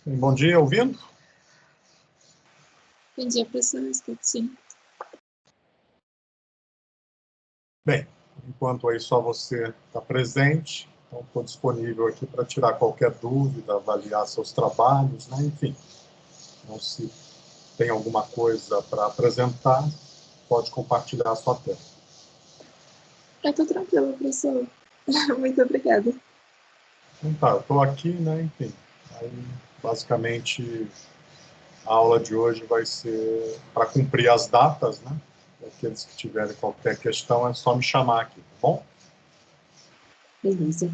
Bom dia, ouvindo? Bom dia, professor. Estou sim. Bem, enquanto aí só você está presente, então estou disponível aqui para tirar qualquer dúvida, avaliar seus trabalhos, né? Enfim. Então, se tem alguma coisa para apresentar, pode compartilhar a sua tela. Eu estou tranquila, professor. Muito obrigada. Então tá, eu estou aqui, né? Enfim. Aí, basicamente, a aula de hoje vai ser para cumprir as datas, né? Aqueles que tiverem qualquer questão, é só me chamar aqui, tá bom? Beleza.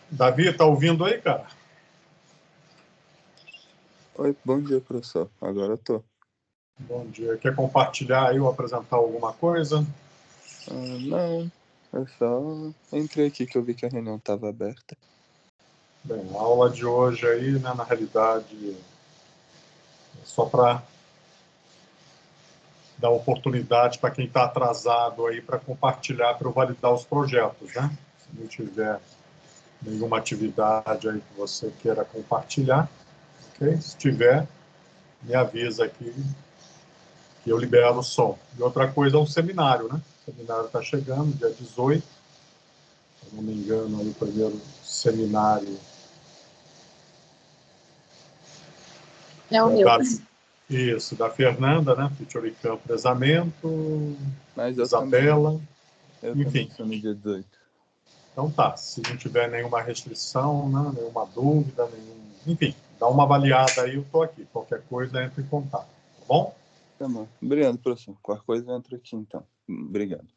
Davi, tá ouvindo aí, cara? Oi, bom dia, professor. Agora eu tô. Bom dia. Quer compartilhar aí ou apresentar alguma coisa? Não, eu só entrei aqui que eu vi que a reunião estava aberta. Bem, a aula de hoje aí, né, na realidade, é só para dar oportunidade para quem está atrasado aí para compartilhar, para eu validar os projetos, né? Se não tiver nenhuma atividade aí que você queira compartilhar, ok? Se tiver, me avisa aqui que eu libero o som. E outra coisa é um seminário, né? O seminário está chegando, dia 18. se não me engano, aí, o primeiro seminário É o meu. Isso, da Fernanda, né? Futuricam Prezamento, Mas Isabela. eu Enfim. também sou no dia 18. Então tá, se não tiver nenhuma restrição, né, nenhuma dúvida, enfim, dá uma avaliada aí, eu estou aqui. Qualquer coisa, entre em contato, tá bom? Tá bom. Obrigado, professor. Qualquer coisa eu entro aqui, então. Obrigado.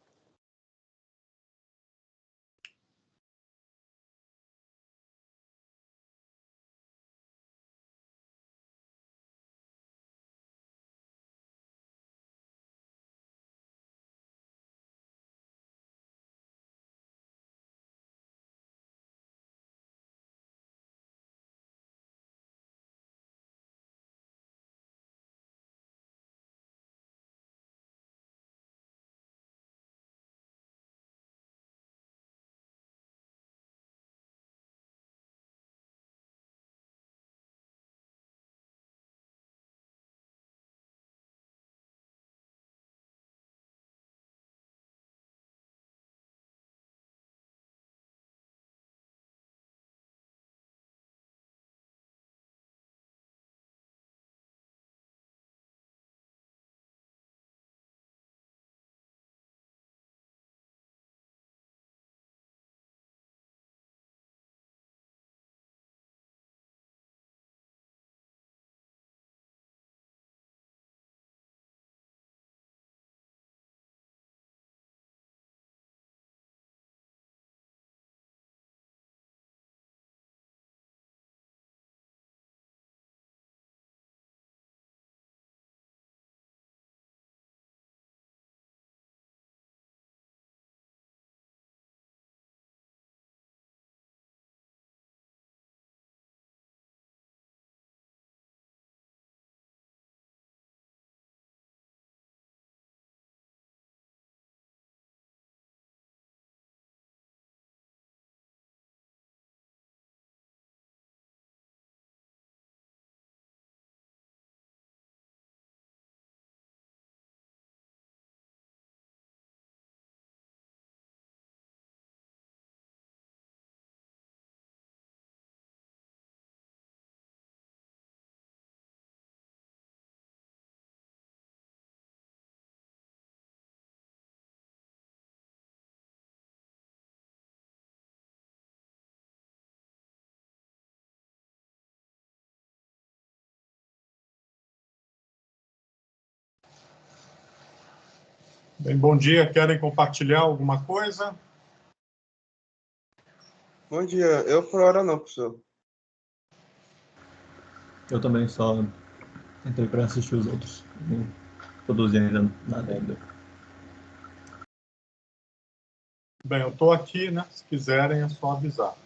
Bem, bom dia. Querem compartilhar alguma coisa? Bom dia. Eu por hora não, professor. Eu também só entrei para assistir os outros. Não produzi ainda nada ainda. Bem, eu estou aqui, né? Se quiserem, é só avisar.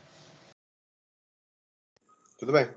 Tudo bem.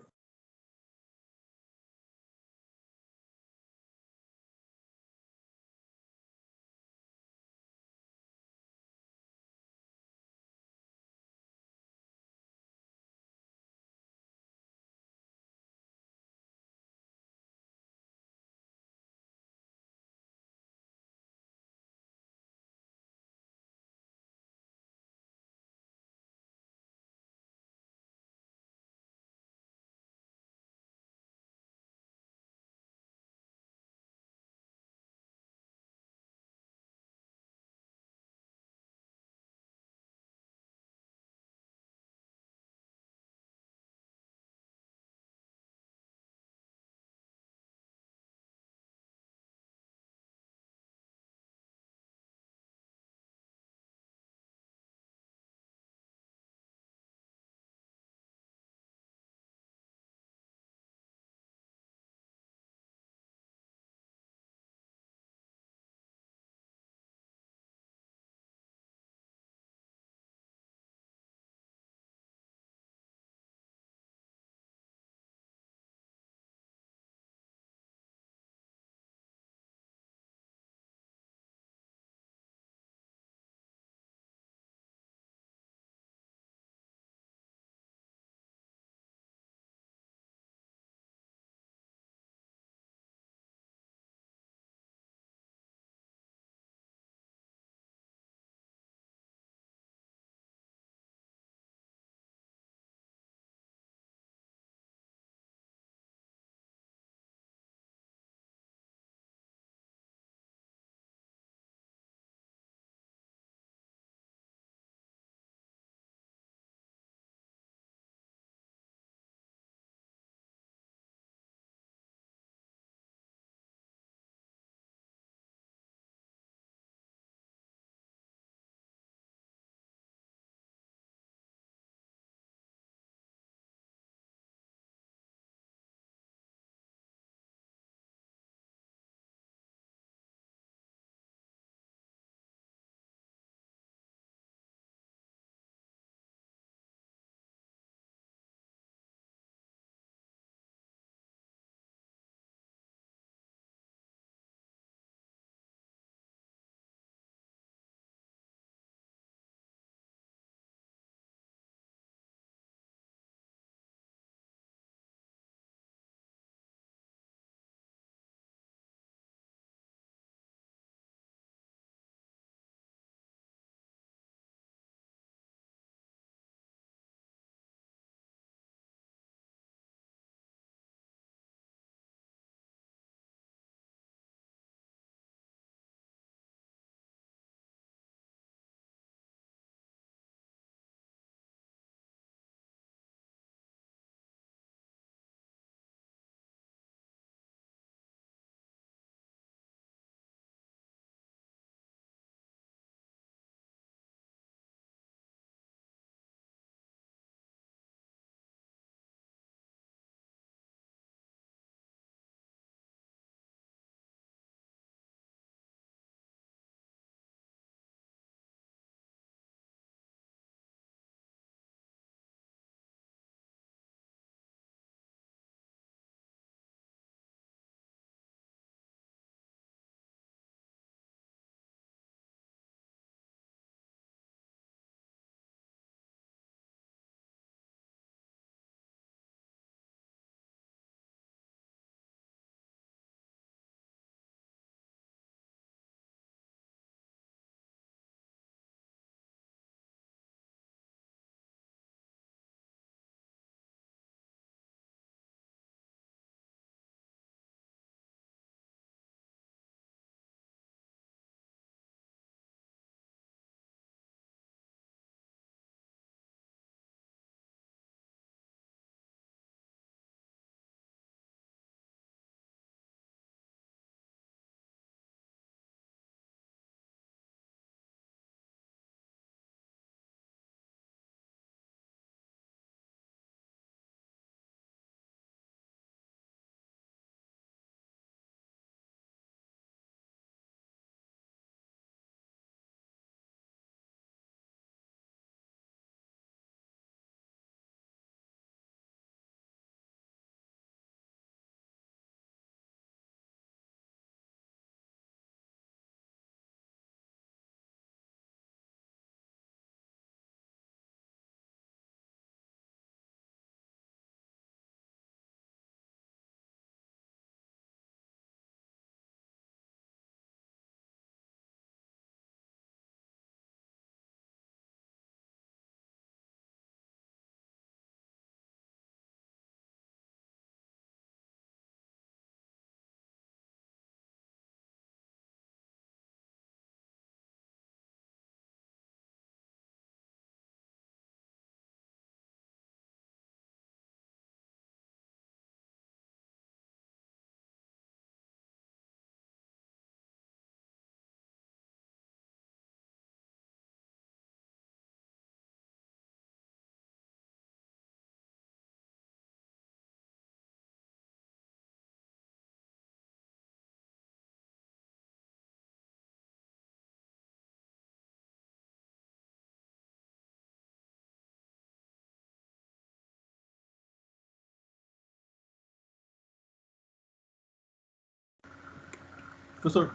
Professor,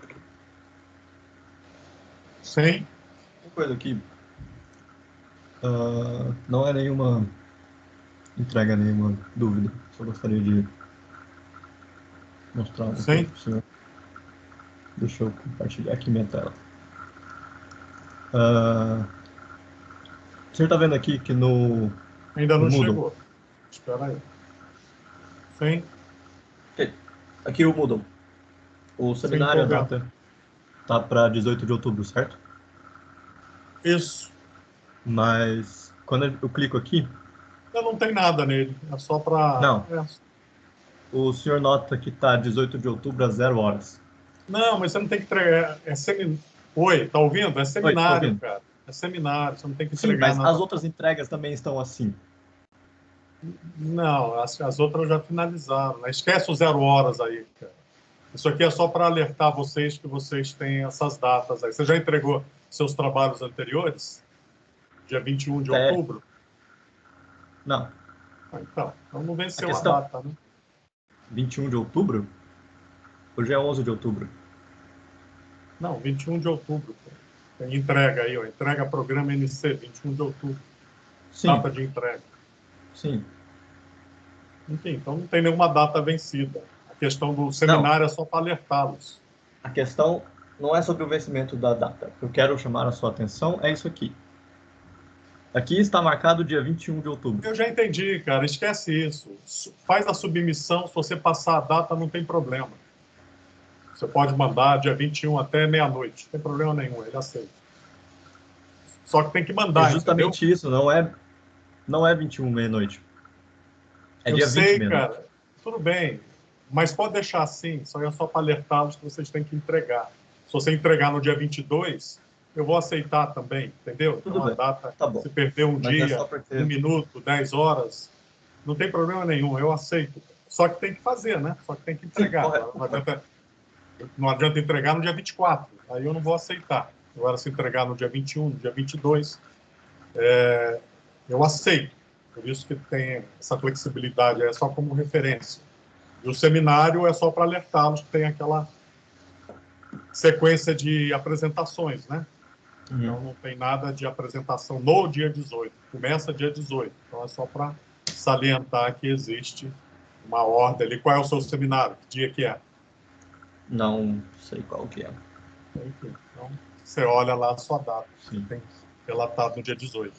Sim. uma coisa aqui. Não é nenhuma entrega, nenhuma dúvida. Só gostaria de mostrar um Sim. pouco para o senhor. Deixa eu compartilhar aqui minha tela. O senhor está vendo aqui que no Ainda não Moodle. chegou. Espera aí. Sim. Aqui o Moodle. O seminário, a tô vendo. data tá para 18 de outubro, certo? Isso. Mas quando eu clico aqui, Não tem nada nele. É só para... não. O senhor nota que tá 18 de outubro às 0 horas. Não, mas você não tem que entregar. Oi, tá ouvindo? É Oi, tô seminário, ouvindo. cara. É seminário, você não tem que Sim, entregar mas nada. as outras entregas também estão assim. Não, as outras já finalizaram. Né? Esquece o 0 horas aí, cara. Isso aqui é só para alertar vocês que vocês têm essas datas aí. Você já entregou seus trabalhos anteriores? Dia 21 de É. outubro? Não. Então não venceu a questão- data, né? 21 de outubro? Hoje é 11 de outubro. Não, 21 de outubro. Pô. Tem entrega aí, ó. Entrega programa NC, 21 de outubro. Sim, Data de entrega. sim. Enfim, então não tem nenhuma data vencida. A questão do seminário é só para alertá-los. A questão não é sobre o vencimento da data. Eu quero chamar a sua atenção, é isso aqui. Aqui está marcado dia 21 de outubro. Eu já entendi, cara. Esquece isso. Faz a submissão. Se você passar a data, não tem problema. Você pode mandar dia 21 até meia-noite. Não tem problema nenhum. Ele aceita. Só que tem que É mandar, justamente entendeu? isso, não é 21 meia-noite. É Eu dia 20 sei, meia-noite. cara. Tudo bem. Mas pode deixar assim. Isso aí é só para alertá-los que vocês têm que entregar. Se você entregar no dia 22, eu vou aceitar também, entendeu? Tudo Então a bem. data, Tá bom. se perder um Mas é dia, só porque... 1 minuto, 10 horas, não tem problema nenhum, eu aceito. Só que tem que fazer, né? Só que tem que Sim, entregar. correto. Não adianta entregar no dia 24, aí eu não vou aceitar. Agora, se entregar no dia 21, no dia 22, eu aceito. Por isso que tem essa flexibilidade, é só como referência. E o seminário é só para alertá-los que tem aquela sequência de apresentações, né? Então, não tem nada de apresentação no dia 18. Começa dia 18. Então, é só para salientar que existe uma ordem ali. Qual é o seu seminário? Que dia que é? Não sei qual que é. Enfim, então, você olha lá a sua data. Sim. Tem relatado no dia 18.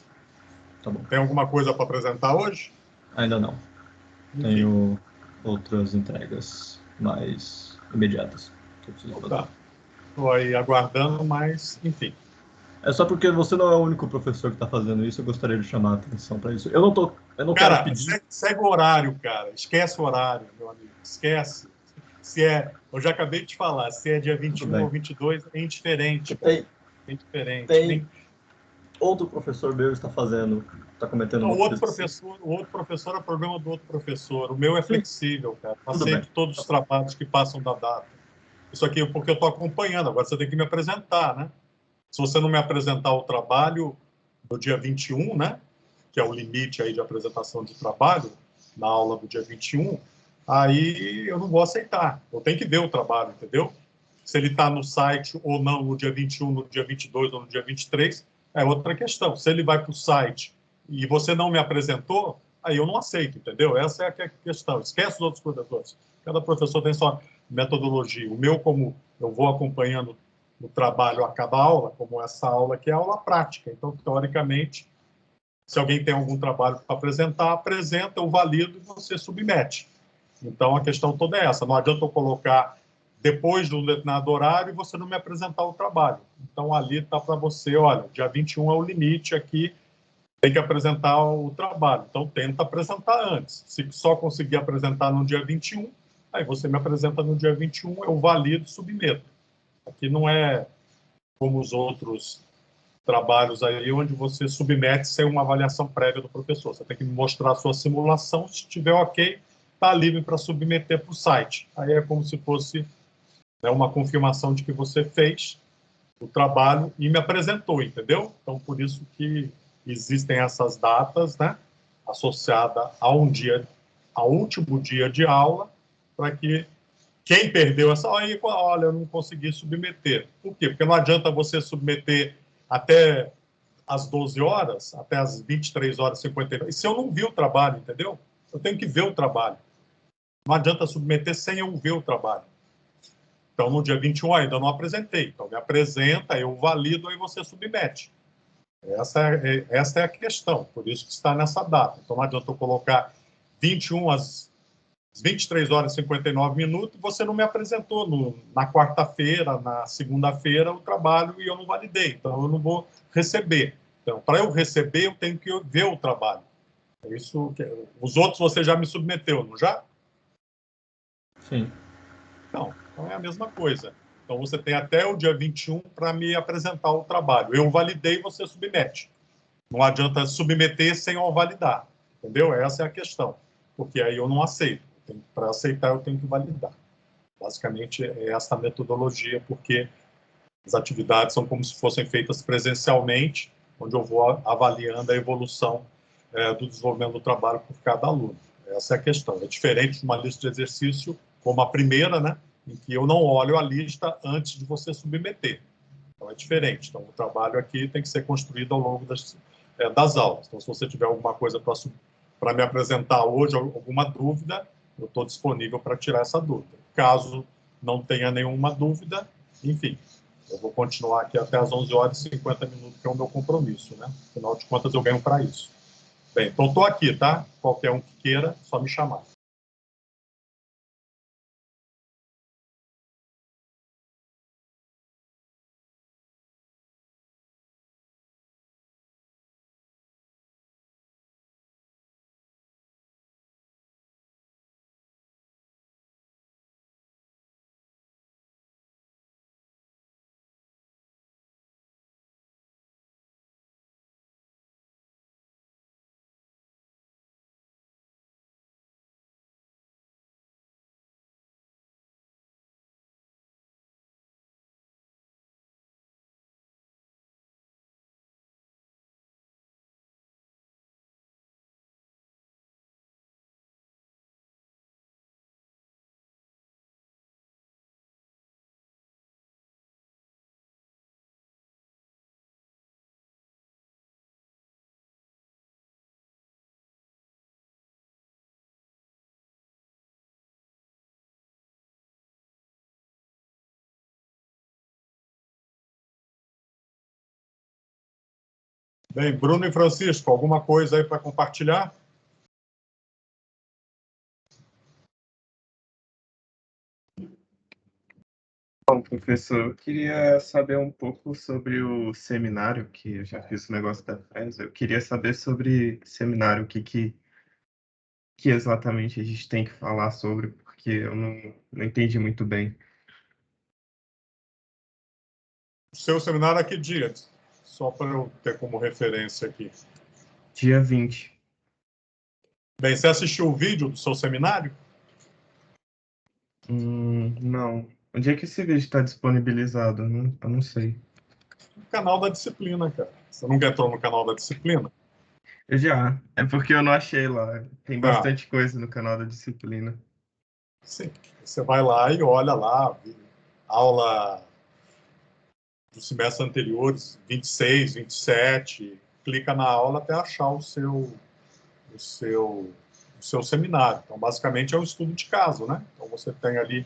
Tá bom. Tem alguma coisa para apresentar hoje? Ainda não. Enfim. Tenho outras entregas mais imediatas que eu preciso fazer. Tá. Estou aí aguardando, mas, enfim. É só porque você não é o único professor que está fazendo isso, eu gostaria de chamar a atenção para isso. Eu não Cara, quero pedir. segue o horário, cara. Esquece o horário, meu amigo. Esquece. Eu já acabei de te falar, se é dia 21 ou 22, é indiferente. Tem É indiferente. Tem- outro professor meu está cometendo Não, uma o outro coisa. professor é problema do outro professor. O meu é flexível, cara. Eu Tudo aceito bem. todos os trabalhos que passam da data. Isso aqui é porque eu estou acompanhando. Agora você tem que me apresentar, né? Se você não me apresentar o trabalho do dia 21, né? Que é o limite aí de apresentação de trabalho, na aula do dia 21, aí eu não vou aceitar. Eu tenho que ver o trabalho, entendeu? Se ele está no site ou não no dia 21, no dia 22 ou no dia 23, é outra questão. Se ele vai para o site e você não me apresentou, aí eu não aceito, entendeu? Essa é a questão. Esquece os outros professores. Cada professor tem sua metodologia. O meu, como eu vou acompanhando o trabalho a cada aula, como essa aula aqui é aula prática. Então, teoricamente, se alguém tem algum trabalho para apresentar, apresenta, eu valido e você submete. Então, a questão toda é essa. Não adianta eu colocar depois de um determinado horário e você não me apresentar o trabalho. Então, ali está para você, olha, dia 21 é o limite aqui, tem que apresentar o trabalho. Então, tenta apresentar antes. Se só conseguir apresentar no dia 21, aí você me apresenta no dia 21, eu valido e submeto. Aqui não é como os outros trabalhos aí, onde você submete sem uma avaliação prévia do professor. Você tem que mostrar a sua simulação, se estiver ok, está livre para submeter para o site. Aí é como se fosse, né, uma confirmação de que você fez o trabalho e me apresentou, entendeu? Então, por isso que existem essas datas, né, associadas a um dia, ao último dia de aula, para que Quem perdeu essa aí, olha, eu não consegui submeter. Por quê? Porque não adianta você submeter até às 12 horas, até às 23 horas e 59. E se eu não vi o trabalho, entendeu? Eu tenho que ver o trabalho. Não adianta submeter sem eu ver o trabalho. Então, no dia 21 ainda não apresentei. Então, me apresenta, eu valido, aí você submete. Essa é a questão, por isso que está nessa data. Então, não adianta eu colocar 21 às 23 horas e 59 minutos, você não me apresentou na quarta-feira, na segunda-feira, o trabalho e eu não validei. Então, eu não vou receber. Então, para eu receber, eu tenho que ver o trabalho. É isso que, os outros você já me submeteu, não já? Sim. Não, então é a mesma coisa. Então, você tem até o dia 21 para me apresentar o trabalho. Eu validei, você submete. Não adianta submeter sem eu validar. Entendeu? Essa é a questão. Porque aí eu não aceito. Para aceitar, eu tenho que validar. Basicamente, é essa metodologia, porque as atividades são como se fossem feitas presencialmente, onde eu vou avaliando a evolução do desenvolvimento do trabalho por cada aluno. Essa é a questão. É diferente de uma lista de exercício, como a primeira, né, em que eu não olho a lista antes de você submeter. Então, é diferente. Então, o trabalho aqui tem que ser construído ao longo das aulas. Então, se você tiver alguma coisa para me apresentar hoje, alguma dúvida, eu estou disponível para tirar essa dúvida. Caso não tenha nenhuma dúvida, enfim, eu vou continuar aqui até as 11 horas e 50 minutos, que é o meu compromisso, né? Afinal de contas, eu ganho para isso. Bem, então estou aqui, tá? Qualquer um que queira, só me chamar. Bem, Bruno e Francisco, alguma coisa aí para compartilhar? Bom, professor, eu queria saber um pouco sobre o seminário, que eu já fiz o negócio da FES. Eu queria saber sobre seminário, que exatamente a gente tem que falar sobre, porque eu não entendi muito bem. O seu seminário é que dia? Só para eu ter como referência aqui. Dia 20. Bem, você assistiu o vídeo do seu seminário? Não. Onde é que esse vídeo está disponibilizado? Eu não sei. No canal da disciplina, cara. Você nunca entrou no canal da disciplina? Eu já. É porque eu não achei lá. Tem Ah, bastante coisa no canal da disciplina. sim. Você vai lá e olha lá, aula dos semestres anteriores, 26, 27, clica na aula até achar o seu, o seu seminário. Então, basicamente, é um estudo de caso, né? Então, você tem ali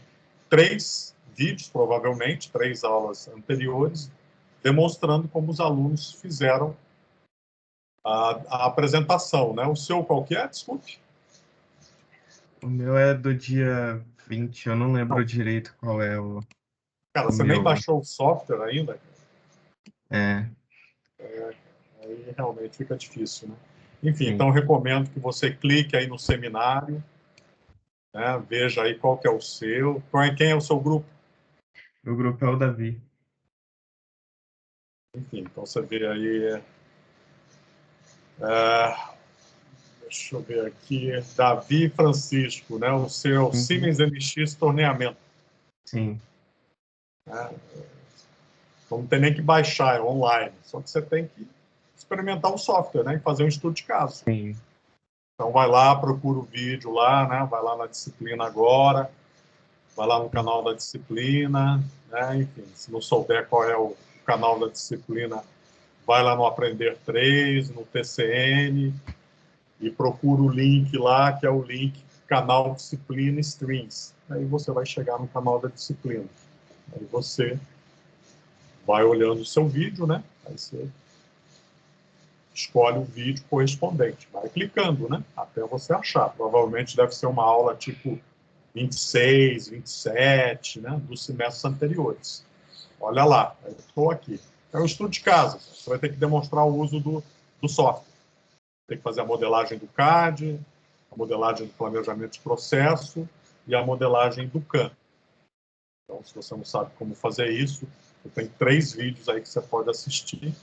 3 vídeos, provavelmente, 3 aulas anteriores, demonstrando como os alunos fizeram a apresentação, né? O seu qual que é? Desculpe. O meu é do dia 20, eu não lembro Não. direito qual é Cara, o você nem meu. baixou o software ainda? É, Aí realmente fica difícil, né? Enfim, sim. então recomendo que você clique aí no seminário, né? Veja aí qual que é o seu, quem é o seu grupo. O grupo é o Davi. Enfim, então você vê aí, deixa eu ver aqui, Davi Francisco, né? O seu Uhum. Siemens MX Torneamento. Sim. Né? Então não tem nem que baixar, é online. Só que você tem que experimentar o software, né? E fazer um estudo de caso. Sim. Então vai lá, procura o vídeo lá, né? Vai lá na disciplina agora, vai lá no canal da disciplina, né? Enfim, se não souber qual é o canal da disciplina, vai lá no Aprender 3, no TCN, e procura o link lá, que é o link canal Disciplina Streams. Aí você vai chegar no canal da disciplina. Aí você vai olhando o seu vídeo, né? Aí você escolhe o vídeo correspondente. Vai clicando, né? Até você achar. Provavelmente deve ser uma aula tipo 26, 27, né? Dos semestres anteriores. Olha lá, eu estou aqui. É um estudo de caso. Você vai ter que demonstrar o uso do software. Tem que fazer a modelagem do CAD, a modelagem do planejamento de processo e a modelagem do CAM. Então, se você não sabe como fazer isso, tem 3 vídeos aí que você pode assistir.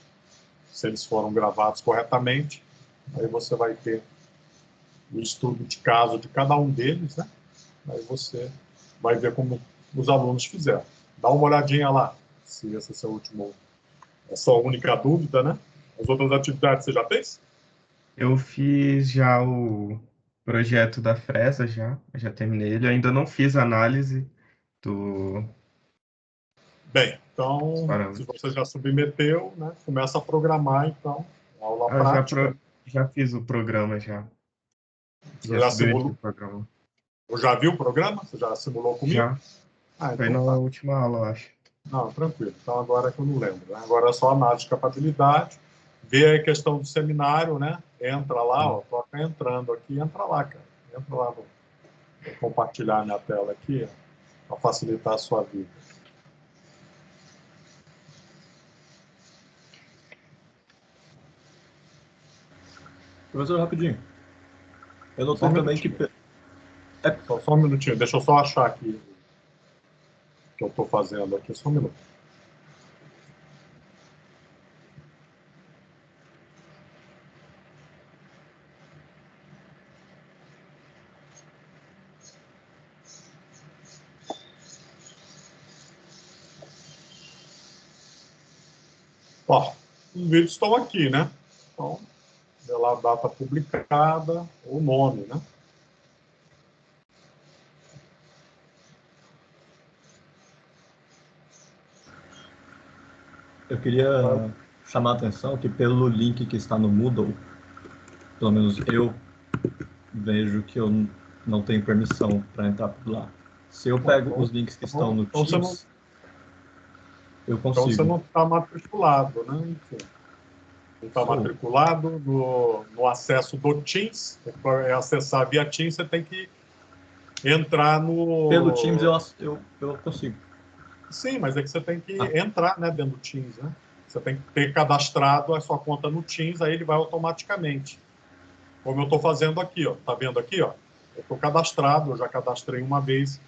Se eles foram gravados corretamente, aí você vai ter o estudo de caso de cada um deles, né? Aí você vai ver como os alunos fizeram. Dá uma olhadinha lá, se esse é seu último, é sua única dúvida, né? As outras atividades você já fez? Eu fiz já o projeto da Fresa, já terminei ele. Eu ainda não fiz a análise dos Bem, então, se parâmetros. você já submeteu, né, começa a programar, então, a aula Ah, prática. já fiz o programa, já. Já Já submeti simulou? o programa. Eu já viu o programa? Você já simulou comigo? Já. Ah, Foi então na tá. última aula, eu acho. Não, tranquilo. Então, agora é que eu não lembro. Né? Agora é só análise de capabilidade, ver a questão do seminário, né? Entra lá, ó, toca entrando aqui, entra lá, cara. Entra lá, vou compartilhar minha tela aqui, para facilitar a sua vida. Professor, rapidinho. Eu Só notei um também que... minutinho. Só um minutinho, deixa eu só achar aqui o que eu estou fazendo aqui, só um minuto. Ó, os vídeos estão aqui, né? Então, pela data publicada, o nome, né? Eu queria chamar a atenção que pelo link que está no Moodle, pelo menos eu vejo que eu não tenho permissão para entrar por lá. Se eu pego os links que estão no Então Teams, eu então você consigo. não está matriculado, né? Enfim, não está matriculado no acesso do Teams. Para acessar via Teams, você tem que entrar no... Pelo Teams eu consigo. Sim, mas é que você tem que entrar, né, dentro do Teams, né? Você tem que ter cadastrado a sua conta no Teams, aí ele vai automaticamente. Como eu estou fazendo aqui, ó. Tá vendo aqui, ó? Eu estou cadastrado, eu já cadastrei uma vez,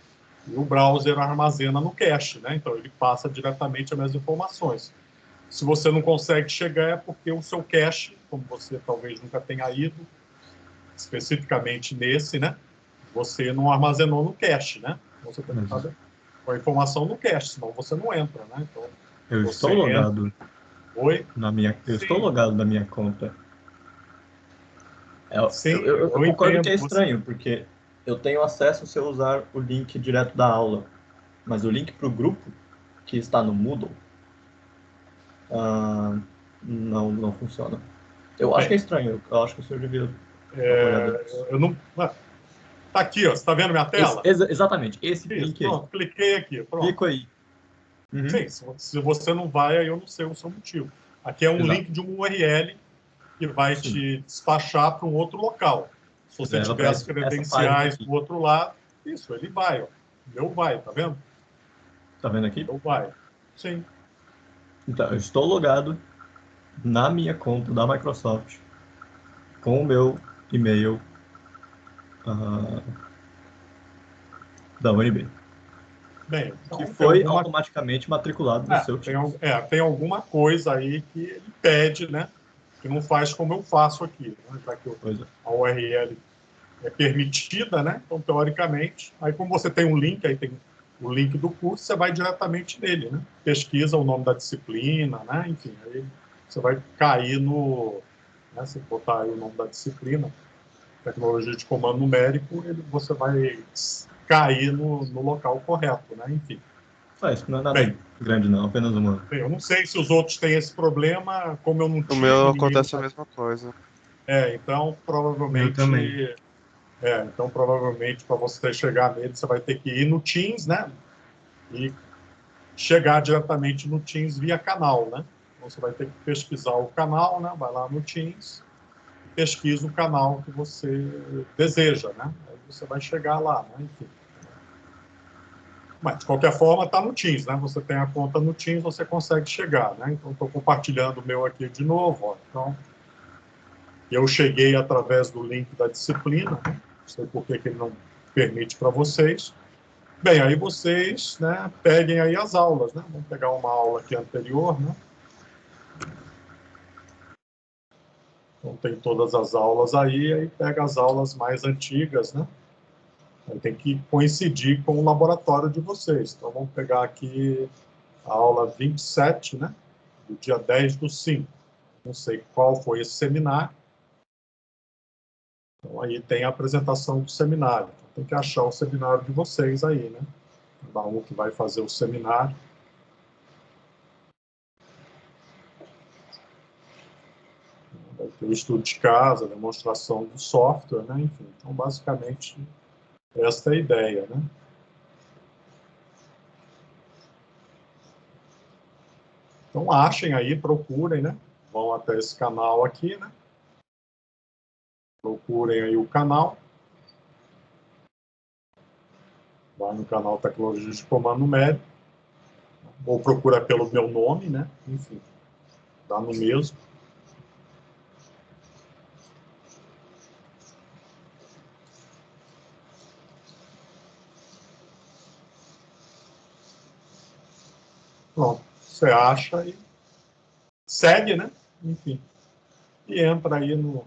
e o browser armazena no cache, né? Então ele passa diretamente as minhas informações. Se você não consegue chegar, é porque o seu cache, como você talvez nunca tenha ido, especificamente nesse, né? Você não armazenou no cache, né? Você tem que estar com a informação no cache, senão você não entra, né? Então, Eu estou logado. Oi? Eu estou logado na minha conta. Sim, Eu eu concordo que é entendo. estranho, porque eu tenho acesso se eu usar o link direto da aula, mas o link para o grupo, que está no Moodle, não funciona. Eu acho que é estranho, eu acho que o senhor devia dar uma olhada nisso. Eu não... Tá aqui, ó. Você está vendo minha tela? Exatamente, esse Isso, link pronto, aí. cliquei aqui, pronto. Clico aí. Uhum. Sim, se você não vai, aí eu não sei o seu motivo. Aqui é um link de um URL que vai te despachar para um outro local. Se você tiver as credenciais do outro lado, isso, ele vai, ó. Meu vai, tá vendo? Tá vendo aqui? Meu vai. Sim. Então, eu estou logado na minha conta da Microsoft com o meu e-mail da UNB. Bem, então, que foi automaticamente matriculado no seu time. Tem alguma coisa aí que ele pede, né? Que não faz como eu faço aqui, né? Já que a URL é permitida, né? Então, teoricamente, aí como você tem um link, aí tem o link do curso, você vai diretamente nele, né? Pesquisa o nome da disciplina, né? Enfim, aí você vai cair no... Né? Se botar aí o nome da disciplina, tecnologia de comando numérico, você vai cair no local correto, né? Enfim. Isso não é nada Bem. grande, não. Apenas uma. Bem, eu não sei se os outros têm esse problema, como eu não O tive meu ninguém. acontece a mesma coisa. Então Eu também. provavelmente para você chegar nele, você vai ter que ir no Teams, né? E chegar diretamente no Teams via canal, né? Então, você vai ter que pesquisar o canal, né? Vai lá no Teams, pesquisa o canal que você deseja, né? Aí você vai chegar lá, né? Enfim. Mas, de qualquer forma, está no Teams, né? Você tem a conta no Teams, você consegue chegar, né? Então, estou compartilhando o meu aqui de novo, ó. Então, eu cheguei através do link da disciplina, né? Não sei por que ele não permite para vocês. Bem, aí vocês, né, peguem aí as aulas, né? Vamos pegar uma aula aqui anterior, né? Então, tem todas as aulas aí pega as aulas mais antigas, né? Aí tem que coincidir com o laboratório de vocês. Então, vamos pegar aqui a aula 27, né? Do dia 10/5. Não sei qual foi esse seminário. Então, aí tem a apresentação do seminário. Então, tem que achar o seminário de vocês aí, né? Cada um que vai fazer o seminário. Vai ter o estudo de caso, a demonstração do software, né? Enfim, então, basicamente, esta é a ideia, né? Então, achem aí, procurem, né? Vão até esse canal aqui, né? Procurem aí o canal. Vai no canal Tecnologia de Comando Numérico. Ou procura pelo meu nome, né? Enfim, dá no mesmo. Pronto, você acha e segue, né? Enfim, e entra aí no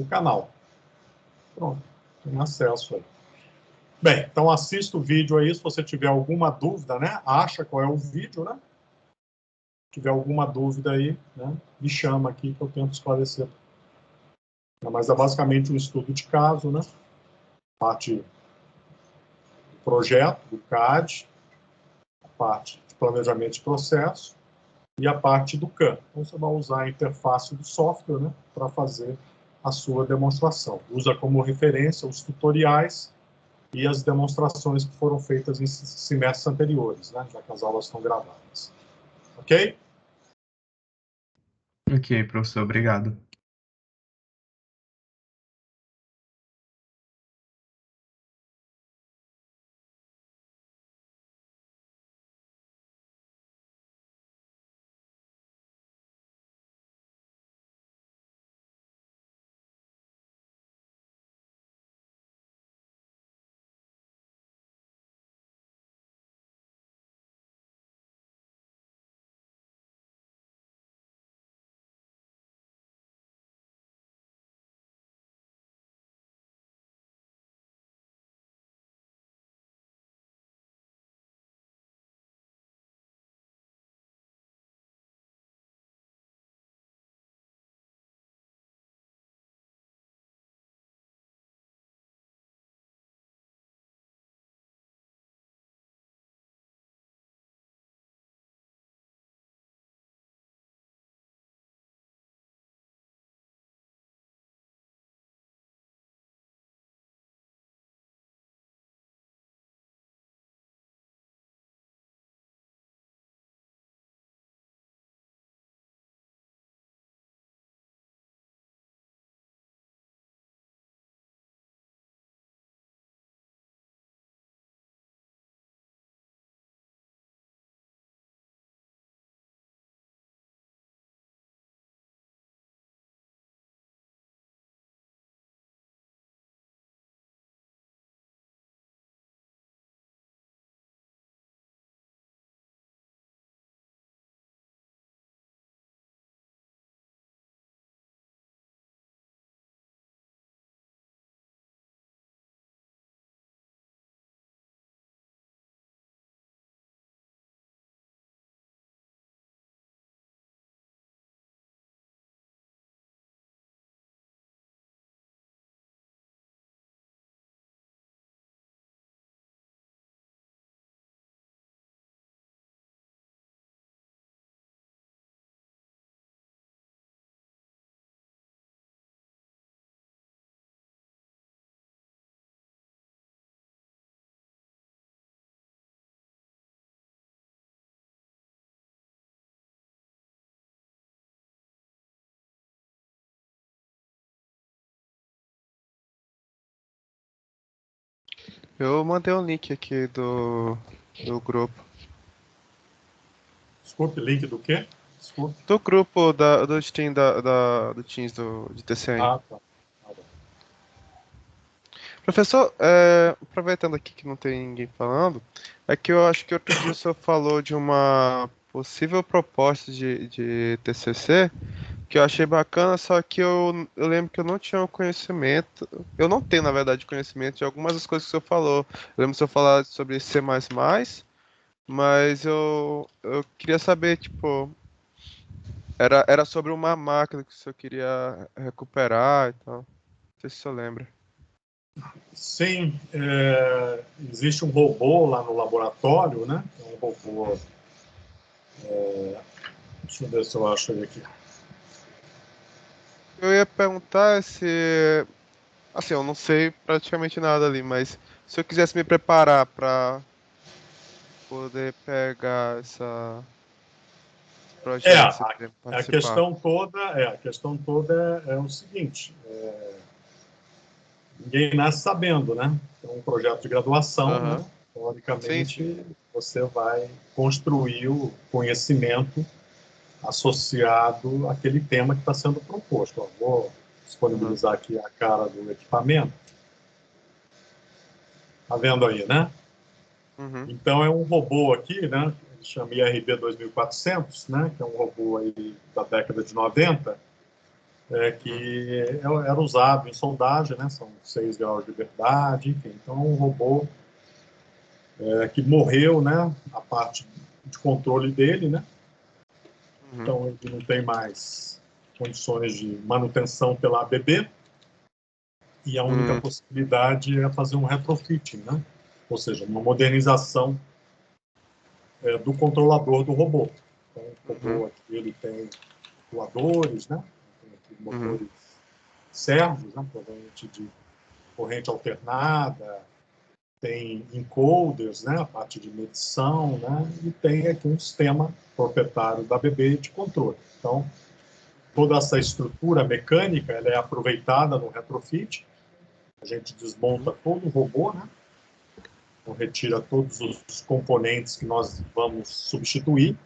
canal. Pronto, tem acesso aí. Bem, então assista o vídeo aí, se você tiver alguma dúvida, né? Acha qual é o vídeo, né? Se tiver alguma dúvida aí, né? Me chama aqui que eu tento esclarecer. Mas é basicamente um estudo de caso, né? Parte do projeto, do CAD, a parte de planejamento de processo e a parte do CAM. Então, você vai usar a interface do software, né? Para fazer a sua demonstração. Usa como referência os tutoriais e as demonstrações que foram feitas em semestres anteriores, né? Já que as aulas estão gravadas. Ok? Ok, professor, obrigado. Eu mandei um link aqui do grupo. Desculpe, link do quê? Desculpe. Do grupo do Steam do Teams de TCM. Ah, tá. Tá bom. Professor, aproveitando aqui que não tem ninguém falando, é que eu acho que outro dia o senhor falou de uma possível proposta de TCC que eu achei bacana, só que eu lembro que eu não tinha o conhecimento, eu não tenho, na verdade, conhecimento de algumas das coisas que o senhor falou. Eu lembro que o senhor falar sobre C++, mas eu queria saber, tipo, era sobre uma máquina que o senhor queria recuperar e tal. Não sei se o senhor lembra. Sim, existe um robô lá no laboratório, né? É um robô. Deixa eu ver se eu acho ele aqui. Eu ia perguntar se, assim, eu não sei praticamente nada ali, mas se eu quisesse me preparar para poder pegar esse projeto, você poderia A participar. questão toda é o seguinte: ninguém nasce sabendo, né? É um projeto de graduação, Aham. né? Sim, sim. Teoricamente, você vai construir o conhecimento associado àquele tema que está sendo proposto. Eu vou disponibilizar aqui a cara do equipamento. Está vendo aí, né? Uhum. Então, é um robô aqui, né? Chama IRB 2400, né? Que é um robô aí da década de 90, que era usado em sondagem, né? São 6 graus de liberdade, enfim. Então, é um robô que morreu, né? A parte de controle dele, né? Uhum. Então, ele não tem mais condições de manutenção pela ABB, e a única possibilidade é fazer um retrofitting, né? Ou seja, uma modernização do controlador do robô. Então, o robô aqui, ele tem atuadores, né? Tem aqui motores servos, né? Provavelmente de corrente alternada, tem encoders, né? A parte de medição, né? E tem aqui um sistema proprietário da ABB de controle. Então, toda essa estrutura mecânica, ela é aproveitada no retrofit. A gente desmonta todo o robô, né? Então, retira todos os componentes que nós vamos substituir.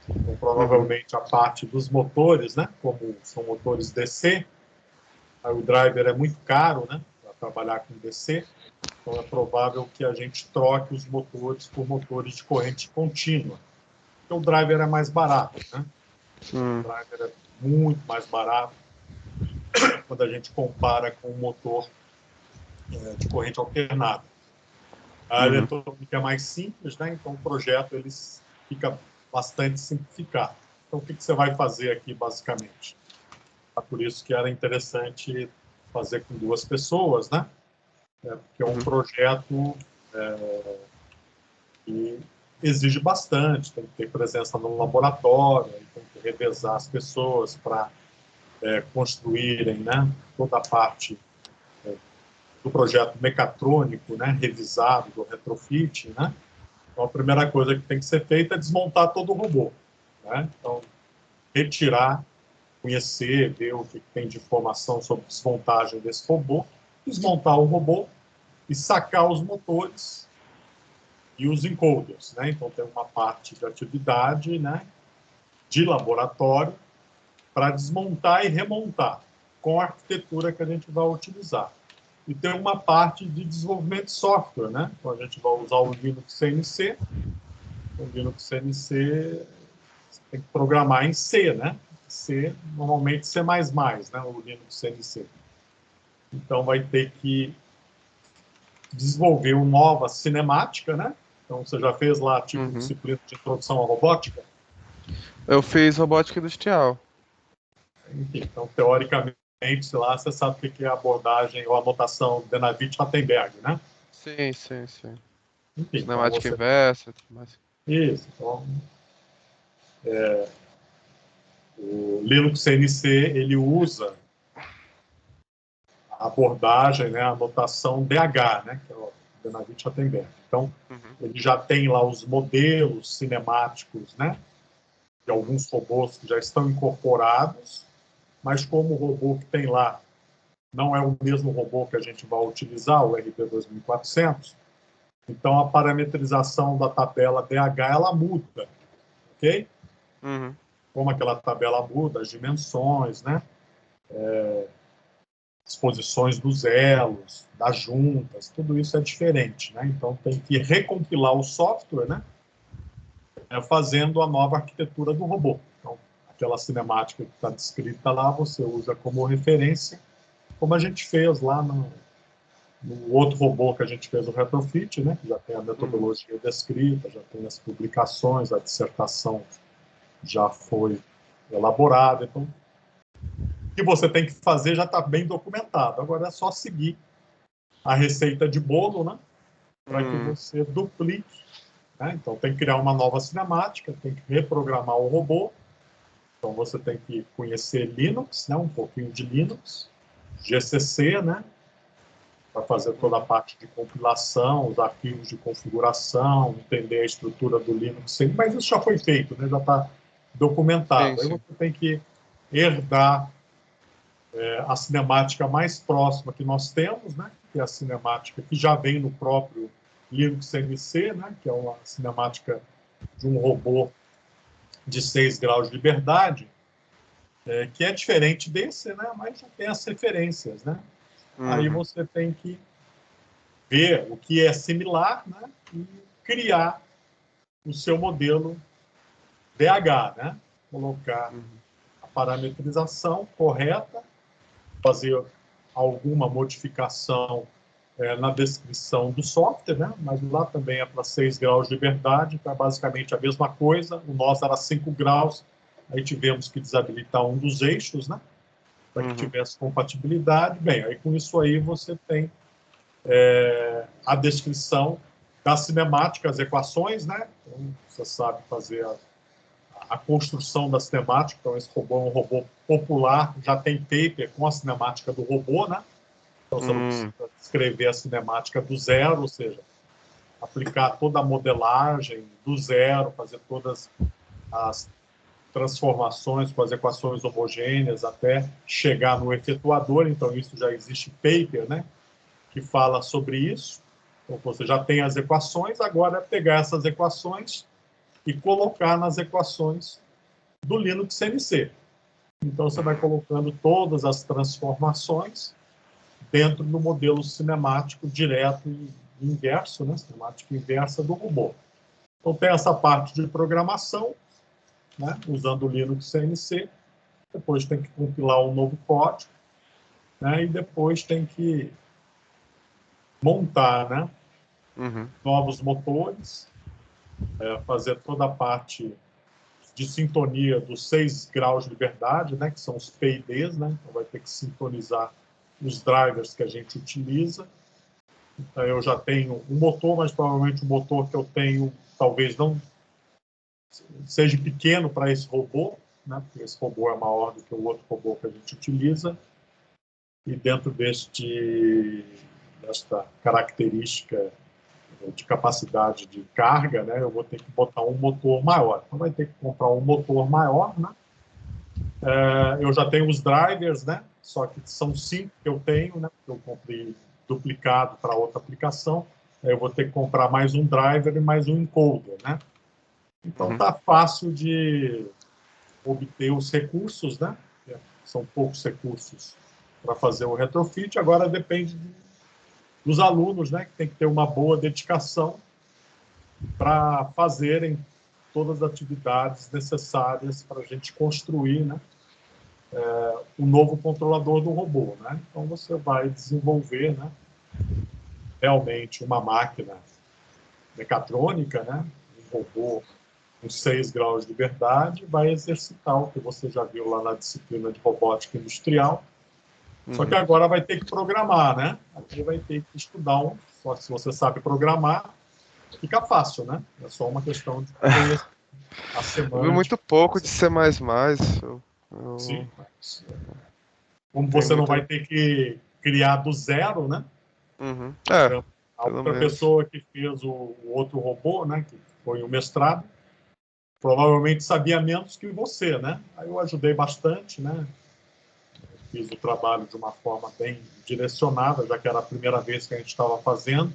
Então, provavelmente a parte dos motores, né? Como são motores DC, aí o driver é muito caro, né? Para trabalhar com DC. Então, é provável que a gente troque os motores por motores de corrente contínua. Porque o driver é mais barato, né? O driver é muito mais barato quando a gente compara com o motor de corrente alternada. A eletrônica é mais simples, né? Então o projeto ele fica bastante simplificado. Então o que você vai fazer aqui basicamente? É por isso que era interessante fazer com 2 pessoas, né? Porque é um projeto que exige bastante, tem que ter presença no laboratório, tem que revezar as pessoas para construírem, né? Toda a parte do projeto mecatrônico, né, revisado, do retrofit, né? Então, a primeira coisa que tem que ser feita é desmontar todo o robô, né? Então, retirar, conhecer, ver o que tem de informação sobre desmontagem desse robô, desmontar o robô e sacar os motores e os encoders, né? Então, tem uma parte de atividade, né, de laboratório para desmontar e remontar com a arquitetura que a gente vai utilizar. E tem uma parte de desenvolvimento de software, né? Então, a gente vai usar o Linux CNC. O Linux CNC você tem que programar em C, né? C, normalmente C++, né? O Linux CNC. Então, vai ter que desenvolver uma nova cinemática, né? Então, você já fez lá, tipo, disciplina de introdução à robótica? Eu fiz robótica industrial. Enfim, então, teoricamente, sei lá, você sabe o que é a abordagem ou a notação Denavit-Rattenberg, né? Sim, sim, sim. Enfim, Cinemática então inversa e tudo mais. Isso, então... o Linux CNC, ele usa a abordagem, né, a notação DH, né, que é o Denavit-Rattenberg. Então, ele já tem lá os modelos cinemáticos, né, de alguns robôs que já estão incorporados, mas como o robô que tem lá não é o mesmo robô que a gente vai utilizar, o RP 2400, Então, a parametrização da tabela DH, ela muda, ok? Uhum. Como aquela tabela muda, as dimensões, né? As posições dos elos, das juntas, tudo isso é diferente, né? Então, tem que recompilar o software, né? Fazendo a nova arquitetura do robô. Então, aquela cinemática que está descrita lá, você usa como referência, como a gente fez lá no outro robô que a gente fez o retrofit, né? Que já tem a metodologia descrita, já tem as publicações, a dissertação já foi elaborada. Então, o que você tem que fazer já está bem documentado. Agora é só seguir a receita de bolo, né? Para que você duplique. Né? Então, tem que criar uma nova cinemática, tem que reprogramar o robô. Então, você tem que conhecer Linux, né? Um pouquinho de Linux, GCC, né? Para fazer toda a parte de compilação, os arquivos de configuração, entender a estrutura do Linux, mas isso já foi feito, né? Já está documentado. Sim, sim. Aí você tem que herdar a cinemática mais próxima que nós temos, né? Que é a cinemática que já vem no próprio Linux MC, né? Que é uma cinemática de um robô de 6 graus de liberdade, que é diferente desse, né? Mas já tem as referências, né? Aí você tem que ver o que é similar, né? E criar o seu modelo DH, né? Colocar a parametrização correta, fazer alguma modificação na descrição do software, né? Mas lá também é para 6 graus de liberdade, então é basicamente a mesma coisa. O nosso era 5 graus, aí tivemos que desabilitar um dos eixos, né? Para que tivesse compatibilidade. Bem, aí com isso aí você tem a descrição da cinemática, as equações, né? Então, você sabe fazer a construção da cinemática. Então, esse robô é um robô popular, já tem paper com a cinemática do robô, né? Então, você não precisa escrever a cinemática do zero, ou seja, aplicar toda a modelagem do zero, fazer todas as transformações com as equações homogêneas até chegar no efetuador. Então, isso já existe paper, né, que fala sobre isso. Então, você já tem as equações, agora é pegar essas equações e colocar nas equações do Linux MC. Então, você vai colocando todas as transformações dentro do modelo cinemático direto e inverso, né, cinemática inversa do robô. Então, tem essa parte de programação, né, usando o Linux CNC, depois tem que compilar um novo código, né, e depois tem que montar, né, novos motores, fazer toda a parte de sintonia dos 6 graus de liberdade, né, que são os PIDs, né, então vai ter que sintonizar os drivers que a gente utiliza. Então, eu já tenho um motor, mas provavelmente o motor que eu tenho talvez não seja pequeno para esse robô, né? Porque esse robô é maior do que o outro robô que a gente utiliza. E dentro desta característica de capacidade de carga, né, eu vou ter que botar um motor maior. Então, vai ter que comprar um motor maior, né? Eu já tenho os drivers, né? Só que são 5 que eu tenho, né? Eu comprei duplicado para outra aplicação. Aí eu vou ter que comprar mais um driver e mais um encoder, né? Então, tá fácil de obter os recursos, né? São poucos recursos para fazer o retrofit. Agora depende dos alunos, né? Que tem que ter uma boa dedicação para fazerem todas as atividades necessárias para a gente construir, né, um novo controlador do robô, né? Então você vai desenvolver, né, realmente uma máquina mecatrônica, né, um robô com 6 graus de liberdade, vai exercitar o que você já viu lá na disciplina de robótica industrial. Só que agora vai ter que programar, né? Aqui vai ter que estudar só que se você sabe programar, fica fácil, né? É só uma questão de conhecer a semântica. Eu vi muito pouco de C++. Sim, mas como você não vai ter que criar do zero, né? A outra pessoa que fez o outro robô, né? Que foi o mestrado, provavelmente sabia menos que você, né? Aí eu ajudei bastante, né? Fiz o trabalho de uma forma bem direcionada, já que era a primeira vez que a gente estava fazendo,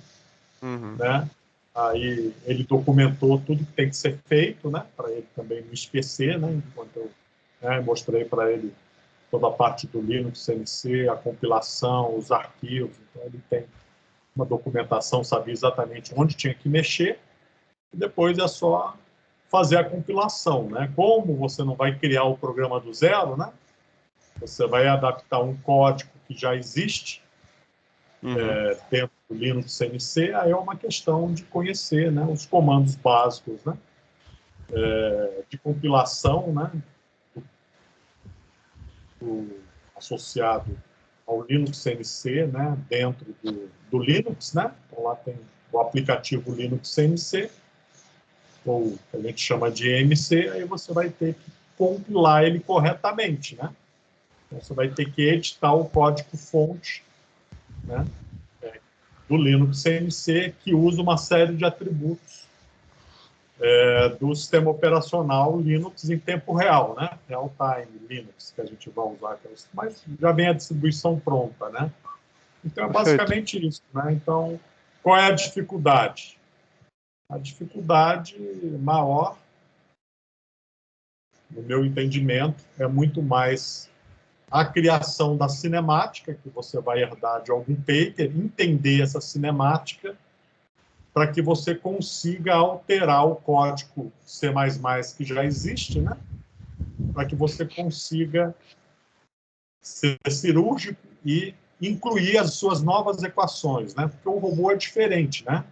né? Aí ele documentou tudo que tem que ser feito, né, para ele também não esquecer, né, enquanto eu mostrei para ele toda a parte do Linux CMC, a compilação, os arquivos. Então ele tem uma documentação, sabia exatamente onde tinha que mexer, e depois é só fazer a compilação, né? Como você não vai criar o programa do zero, né? Você vai adaptar um código que já existe dentro do Linux CMC, aí é uma questão de conhecer, né, os comandos básicos, né, de compilação, né, associado ao Linux CMC, né, dentro do Linux, né? Então lá tem o aplicativo Linux CMC, ou que a gente chama de EMC, aí você vai ter que compilar ele corretamente, né? Então você vai ter que editar o código-fonte, né, do Linux CMC, que usa uma série de atributos do sistema operacional Linux em tempo real, né? Real-time Linux, que a gente vai usar, mas já vem a distribuição pronta, né? Então, é basicamente isso, né? Então, qual é a dificuldade? A dificuldade maior, no meu entendimento, é muito mais a criação da cinemática, que você vai herdar de algum paper, entender essa cinemática, para que você consiga alterar o código C++ que já existe, né? Para que você consiga ser cirúrgico e incluir as suas novas equações, né? Porque o robô é diferente, né?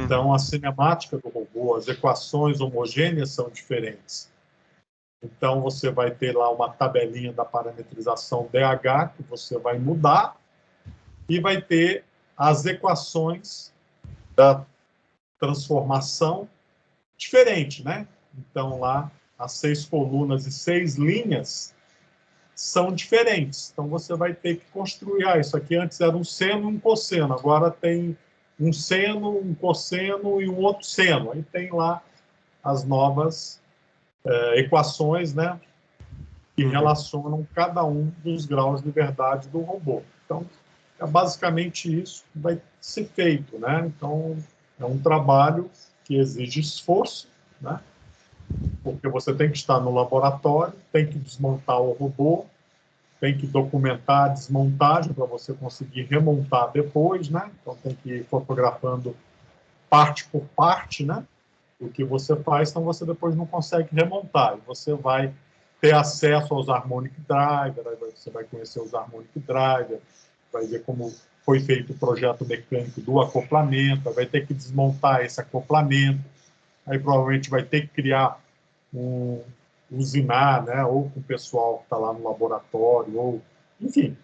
Então, a cinemática do robô, as equações homogêneas são diferentes. Então, você vai ter lá uma tabelinha da parametrização DH que você vai mudar e vai ter as equações da transformação diferente, né? Então, lá, as 6 colunas e 6 linhas são diferentes. Então, você vai ter que construir. Isso aqui antes era um seno e um cosseno. Agora tem um seno, um cosseno e um outro seno. Aí tem lá as novas equações, né, que relacionam cada um dos graus de liberdade do robô. Então, é basicamente isso que vai ser feito, né? Então, é um trabalho que exige esforço, né? Porque você tem que estar no laboratório, tem que desmontar o robô, tem que documentar a desmontagem para você conseguir remontar depois, né? Então, tem que ir fotografando parte por parte, né? O que você faz, então você depois não consegue remontar. E você vai ter acesso aos harmonic driver, aí você vai conhecer os harmonic driver, vai ver como foi feito o projeto mecânico do acoplamento, vai ter que desmontar esse acoplamento, aí provavelmente vai ter que criar usinar, né, ou com o pessoal que está lá no laboratório, ou, enfim,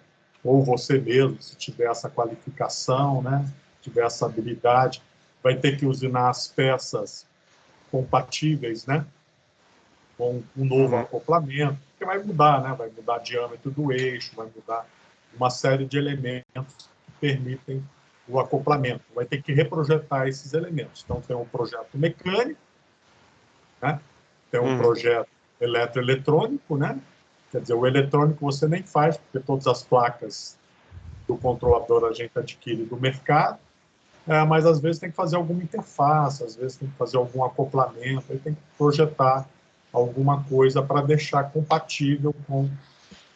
ou você mesmo, se tiver essa qualificação, né, tiver essa habilidade, vai ter que usinar as peças compatíveis, né, com um novo acoplamento, que vai mudar, né, vai mudar o diâmetro do eixo, vai mudar uma série de elementos que permitem o acoplamento. Vai ter que reprojetar esses elementos. Então, tem um projeto mecânico, né, tem um projeto eletroeletrônico, né? Quer dizer, o eletrônico você nem faz, porque todas as placas do controlador a gente adquire do mercado, mas às vezes tem que fazer alguma interface, às vezes tem que fazer algum acoplamento, aí tem que projetar alguma coisa para deixar compatível com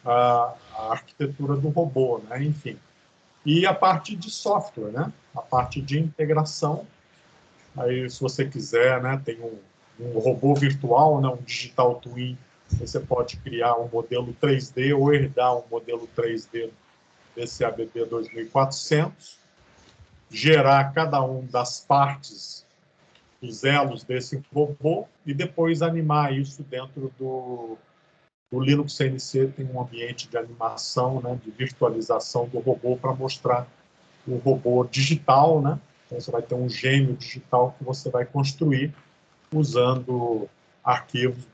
a arquitetura do robô, né? Enfim. E a parte de software, né? A parte de integração. Aí, se você quiser, né, tem um robô virtual, né, um digital twin, você pode criar um modelo 3D ou herdar um modelo 3D desse ABB 2400, gerar cada um das partes, dos elos desse robô e depois animar isso dentro do Linux CMC. Tem um ambiente de animação, né, de virtualização do robô para mostrar o robô digital, né? Então, você vai ter um gêmeo digital que você vai construir usando arquivos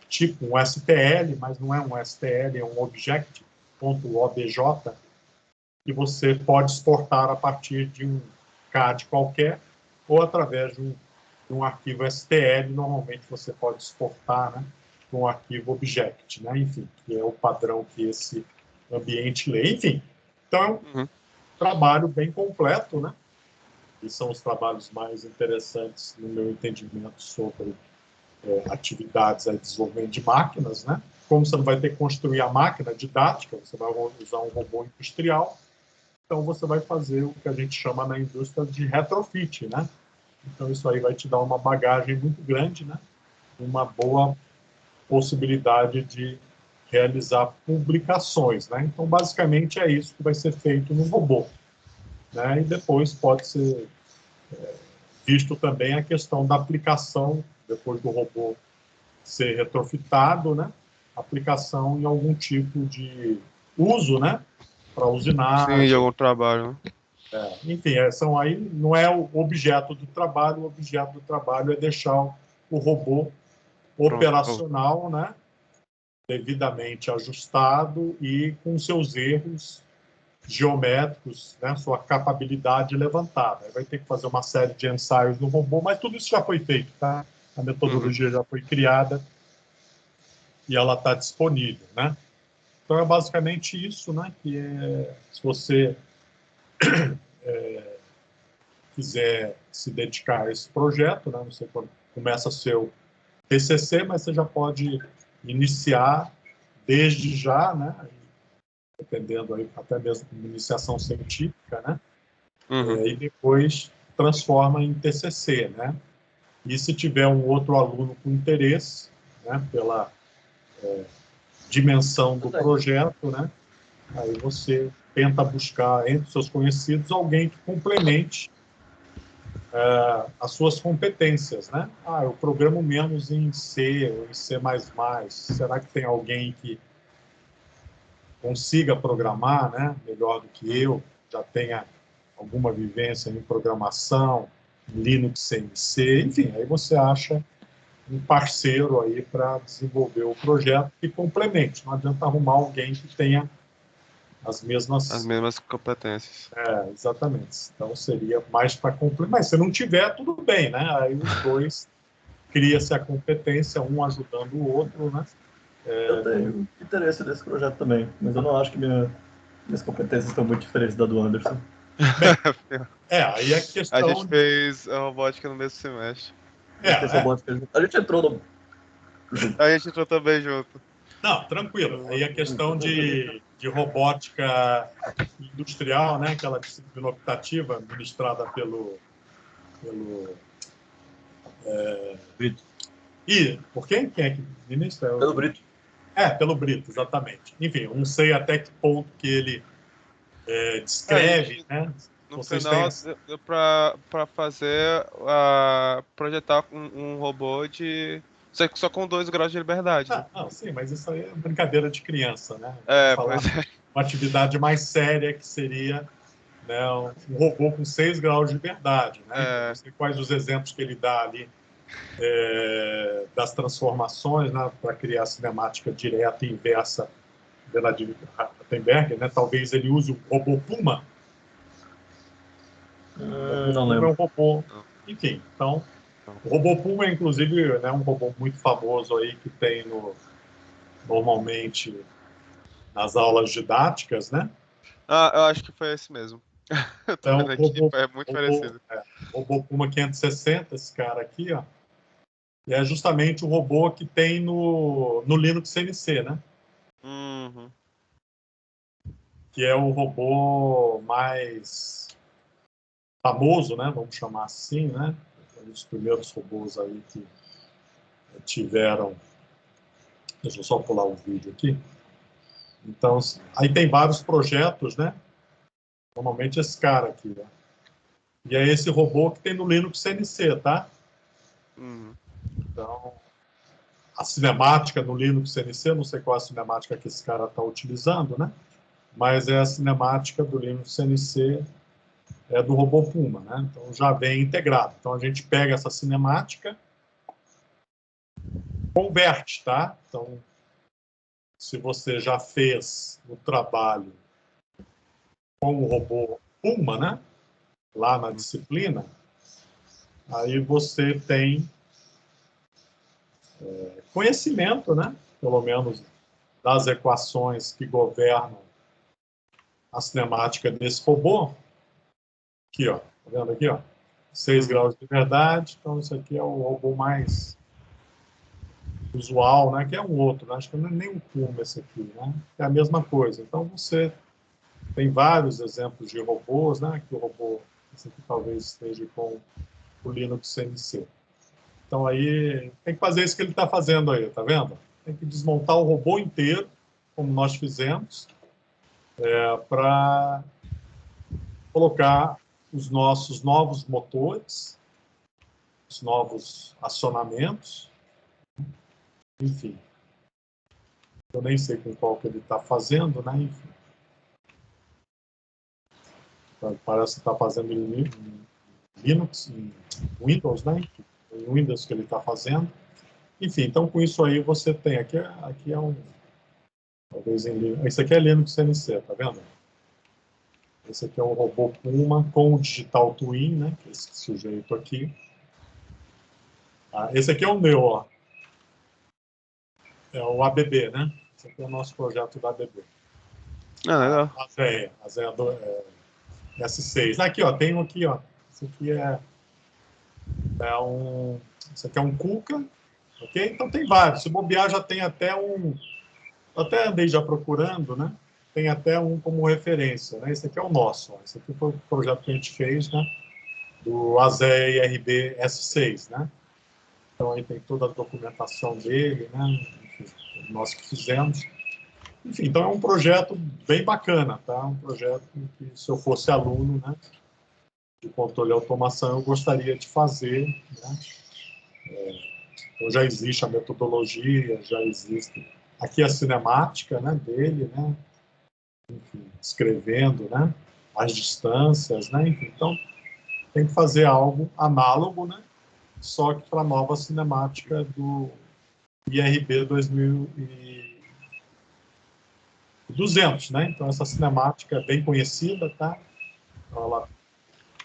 tipo um STL, mas não é um STL, é um object.obj, que você pode exportar a partir de um CAD qualquer ou através de um arquivo STL. Normalmente você pode exportar, né, um arquivo object, né? Enfim, que é o padrão que esse ambiente lê. Enfim, então é um trabalho bem completo, né? e são os trabalhos mais interessantes, no meu entendimento, sobre atividades de desenvolvimento de máquinas, né? Como você não vai ter que construir a máquina didática, você vai usar um robô industrial, então você vai fazer o que a gente chama na indústria de retrofit, né? Então isso aí vai te dar uma bagagem muito grande, né? Uma boa possibilidade de realizar publicações, né? Então basicamente é isso que vai ser feito no robô, né? E depois pode ser visto também a questão da aplicação, depois do robô ser retrofitado, né? Aplicação em algum tipo de uso, né? Para Sim, usinagem. de algum trabalho, né? Enfim, são aí, não é o objeto do trabalho, o objeto do trabalho é deixar o robô operacional, né? Devidamente ajustado e com seus erros geométricos, né? Sua capabilidade levantada. Vai ter que fazer uma série de ensaios no robô, mas tudo isso já foi feito, tá? A metodologia já foi criada e ela está disponível, né? Então é basicamente isso, né? Que se você quiser se dedicar a esse projeto, né? Você começa seu TCC, mas você já pode iniciar desde já, né? Dependendo aí até mesmo de iniciação científica, né? E depois transforma em TCC, né? E se tiver um outro aluno com interesse, né? Pela dimensão do projeto, né? Aí você tenta buscar entre os seus conhecidos alguém que complemente as suas competências, né? Eu programo menos em C ou em C++. Será que tem alguém que consiga programar, né? Melhor do que eu, já tenha alguma vivência em programação, Linux, CMC, enfim, aí você acha um parceiro aí para desenvolver o projeto que complemente. Não adianta arrumar alguém que tenha as mesmas competências. Exatamente. Então seria mais para complementar. Mas se não tiver, tudo bem, né? Aí os dois cria-se a competência, um ajudando o outro, né? Eu tenho interesse nesse projeto também, mas eu não acho que minhas competências estão muito diferentes da do Anderson. Aí a questão... A gente fez a robótica no mesmo semestre. A gente entrou no... A gente entrou também junto. Não, tranquilo. Aí a questão de robótica industrial, né? Aquela disciplina optativa ministrada pelo Brito. Por quem? Quem é que ministra? Pelo Brito. Pelo Brito, exatamente. Enfim, não sei até que ponto que ele descreve, né? No Vocês final, têm... deu para fazer, projetar um robô só com 2 graus de liberdade. Né? Não, sim, mas isso aí é brincadeira de criança, né? Pois é. Uma atividade mais séria que seria, né, um robô com 6 graus de liberdade, né? Não sei quais os exemplos que ele dá ali das transformações, né, para criar cinemática direta e inversa pela Rattenberger, né? Talvez ele use o robô Puma. Não lembro. É um robô, enfim. Então, o robô Puma, inclusive, é um robô muito famoso aí que tem normalmente nas aulas didáticas, né? Eu acho que foi esse mesmo. Eu tô vendo aqui, é muito parecido. O robô Puma 560, esse cara aqui, ó, e é justamente o robô que tem no Linux CNC, né? Que é o robô mais famoso, né? Vamos chamar assim, né? Um dos primeiros robôs aí que tiveram... Deixa eu só pular o vídeo aqui. Então, aí tem vários projetos, né? Normalmente esse cara aqui, ó. E é esse robô que tem no Linux CNC, tá? Então, a cinemática no Linux CNC, não sei qual é a cinemática que esse cara está utilizando, né? Mas é a cinemática do Linux CNC do robô Puma, né? Então já vem integrado. Então a gente pega essa cinemática, converte, tá? Então, se você já fez o trabalho com o robô Puma, né? Lá na disciplina, aí você tem conhecimento, né? Pelo menos das equações que governam a cinemática desse robô. Aqui, ó. Tá vendo aqui, ó? 6 graus de liberdade. Então, isso aqui é o robô mais usual, né? Que é um outro, né? Acho que não é nem um Puma esse aqui, né? É a mesma coisa. Então, você tem vários exemplos de robôs, né? Que o robô, esse aqui talvez esteja com o Linux CNC. Então, aí, tem que fazer isso que ele está fazendo aí, tá vendo? Tem que desmontar o robô inteiro, como nós fizemos, para colocar os nossos novos motores, os novos acionamentos, enfim. Eu nem sei com qual que ele está fazendo, né? Enfim. Parece que está fazendo em Linux, em Windows, né? Em Windows que ele está fazendo. Enfim, então com isso aí você tem, aqui é um, talvez em Linux, esse aqui é Linux CNC, tá vendo? Esse aqui é um robô Puma com o Digital Twin, né? Que é esse sujeito aqui. Esse aqui é o meu, ó. É o ABB, né? Esse aqui é o nosso projeto da ABB. Legal. A ZEA S6. Aqui, ó, tem um aqui, ó. Esse aqui esse aqui é um Kuka, ok? Então tem vários. Se bobear, já tem até um. Eu até andei já procurando, né? Tem até um como referência, né? Esse aqui é o nosso. Ó. Esse aqui foi o projeto que a gente fez, né? Do AZEA IRB S6, né? Então aí tem toda a documentação dele, né? Enfim, nós que fizemos. Enfim, então é um projeto bem bacana, tá? Um projeto que, se eu fosse aluno, né, de controle e automação, eu gostaria de fazer, né? Então já existe a metodologia, já existe aqui a cinemática, né, dele, né? Enfim, escrevendo, né, as distâncias, né? Enfim, então tem que fazer algo análogo, né? Só que para a nova cinemática do IRB 2200, né? Então essa cinemática é bem conhecida, tá? Ela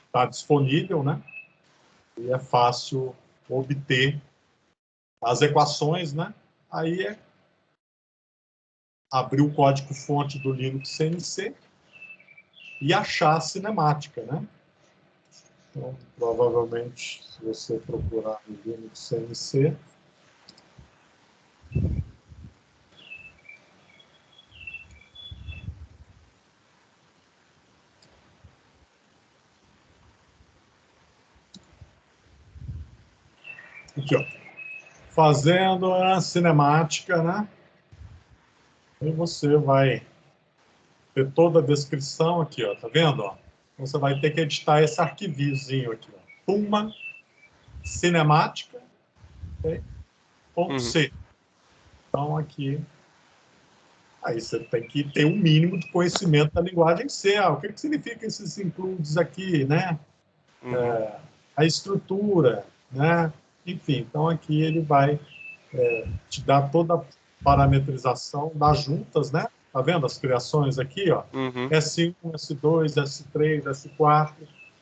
está disponível, né? E é fácil obter as equações, né? Aí é abrir o código-fonte do Linux CNC e achar a cinemática, né? Então, provavelmente, se você procurar no Linux CNC, aqui, ó, fazendo a cinemática, né? E você vai ter toda a descrição aqui, ó, tá vendo? Ó? Você vai ter que editar esse arquivozinho aqui, ó. Puma cinemática, okay? .c. Então aqui, aí você tem que ter um mínimo de conhecimento da linguagem C. O que significa esses includes aqui, né? A estrutura, né? Enfim, então aqui ele vai te dar toda a parametrização das juntas, né? Tá vendo as criações aqui, ó? S1, S2, S3, S4.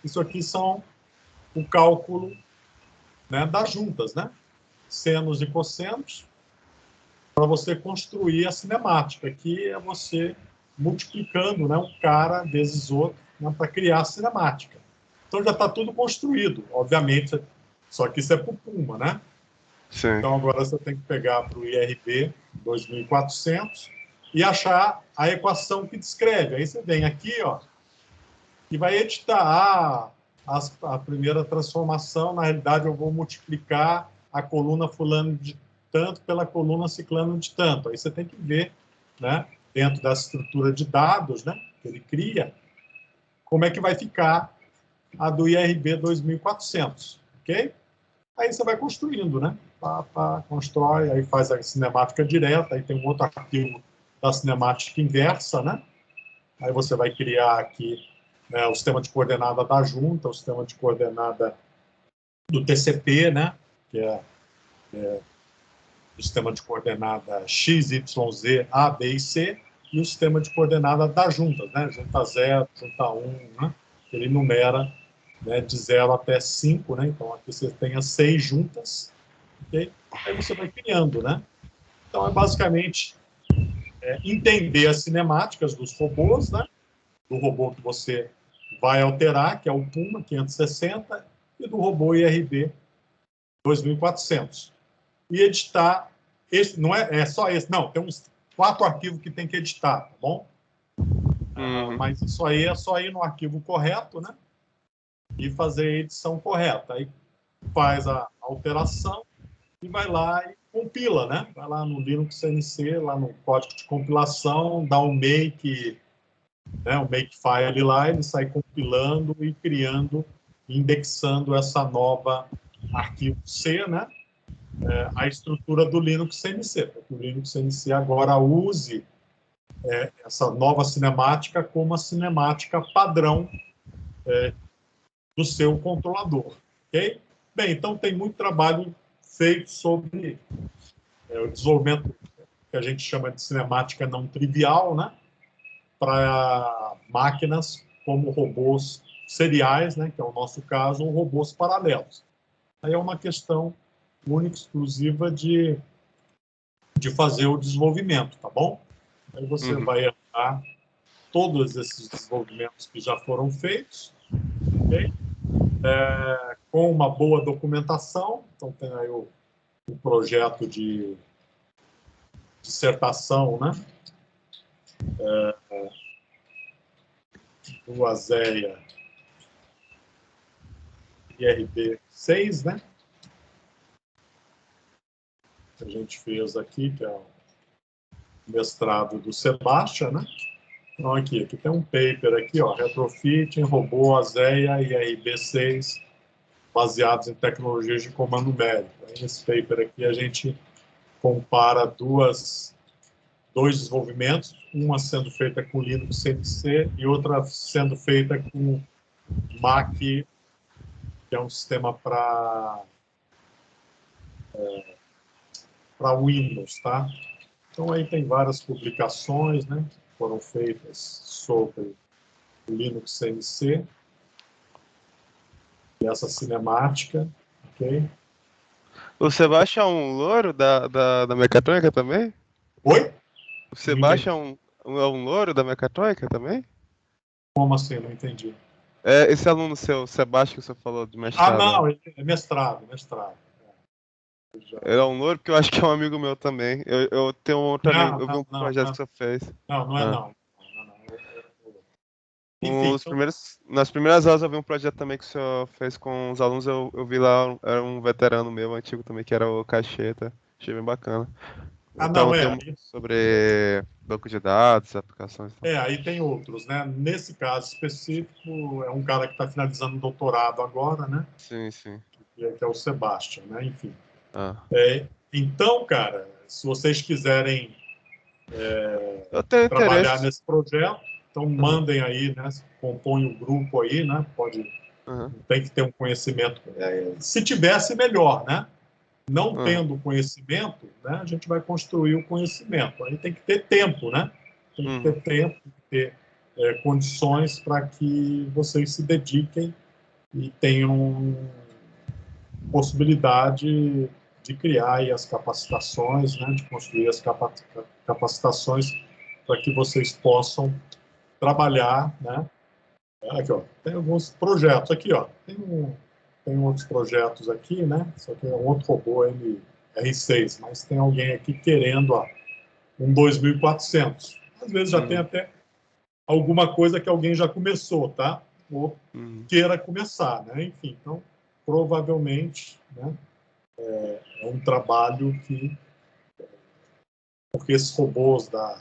Isso aqui são o cálculo, né, das juntas, né? Senos e cossenos, para você construir a cinemática. Aqui é você multiplicando, né, um cara vezes outro, né, para criar a cinemática. Então já está tudo construído, obviamente, só que isso é para o Puma, né? Sim. Então agora você tem que pegar para o IRB 2400 e achar a equação que descreve. Aí você vem aqui, ó, e vai editar a primeira transformação. Na realidade, eu vou multiplicar a coluna fulano de tanto pela coluna ciclano de tanto. Aí você tem que ver, né, dentro da estrutura de dados, né, que ele cria, como é que vai ficar a do IRB 2400, ok? Aí você vai construindo, né? Constrói, aí faz a cinemática direta, aí tem um outro arquivo da cinemática inversa, né? Aí você vai criar aqui, né, o sistema de coordenada da junta, o sistema de coordenada do TCP, né? Que é o sistema de coordenada X, Y, Z, A, B e C, e o sistema de coordenada das juntas, né? Junta 0, junta 1, né? Ele numera, né, de 0 até 5, né? Então aqui você tem as 6 juntas, ok? Aí você vai criando, né? Então é basicamente entender as cinemáticas dos robôs, né? Do robô que você vai alterar, que é o Puma 560, e do robô IRB 2400. E editar, esse, não é só esse, não, tem uns 4 arquivos que tem que editar, tá bom? Mas isso aí é só ir no arquivo correto, né? E fazer a edição correta. Aí faz a alteração e vai lá e compila, né? Vai lá no Linux CNC, lá no código de compilação, dá um make, né? Um makefile lá, ele sai compilando e criando, indexando essa nova arquivo C, né? A estrutura do Linux CNC, para que o Linux CNC agora use essa nova cinemática como a cinemática padrão do seu controlador, ok? Bem, então tem muito trabalho feito sobre o desenvolvimento que a gente chama de cinemática não trivial, né? Para máquinas como robôs seriais, né? Que é o nosso caso, ou robôs paralelos. Aí é uma questão única, exclusiva de fazer o desenvolvimento, tá bom? Aí você vai herdar todos esses desenvolvimentos que já foram feitos, ok? Com uma boa documentação. Então tem aí o projeto de dissertação, né? Do ASEA IRB 6, né? Que a gente fez aqui, que é o mestrado do Sebastian, né? Então, aqui tem um paper aqui, ó, Retrofit em robô ASEA IRB 6, baseados em tecnologias de comando numérico. Nesse paper aqui a gente compara dois desenvolvimentos, uma sendo feita com Linux CNC e outra sendo feita com Mac, que é um sistema para Windows, tá? Então aí tem várias publicações, né, que foram feitas sobre o Linux CNC e essa cinemática, ok? O Sebastião é um louro da mecatrônica também? Oi? O Sebastião é um louro da mecatrônica também? Como assim? Não entendi. Esse aluno seu, o Sebastião, que você falou de mestrado. Não, é mestrado. Ele é um louro, porque eu acho que é um amigo meu também. Eu tenho outro amigo, eu vi um projeto que você fez. Não é não. Enfim, nas primeiras aulas eu vi um projeto também que o senhor fez com os alunos, eu vi lá, era um veterano meu, antigo também, que era o Cacheta. Achei bem bacana. Então tem sobre banco de dados, aplicações. Aí tem outros, né? Nesse caso específico, é um cara que está finalizando o doutorado agora, né? Sim. Que é o Sebastian, né? Enfim. Então, cara, se vocês quiserem trabalhar nesse projeto, então mandem aí, né? Compõem o grupo aí, né? Tem que ter um conhecimento. Se tivesse, melhor, né? Não tendo conhecimento, né? A gente vai construir o conhecimento. Aí tem que ter tempo, né? Tem que ter tempo, tem que ter condições para que vocês se dediquem e tenham possibilidade de criar aí as capacitações, né? De construir as capacitações para que vocês possam trabalhar, né? Aqui, ó, tem alguns projetos aqui, ó. Tem outros projetos aqui, né? Só que é um outro robô R6, mas tem alguém aqui querendo um 2400. Às vezes já tem até alguma coisa que alguém já começou, tá? Ou queira começar, né? Enfim, então, provavelmente, né? É um trabalho que... Porque esses robôs da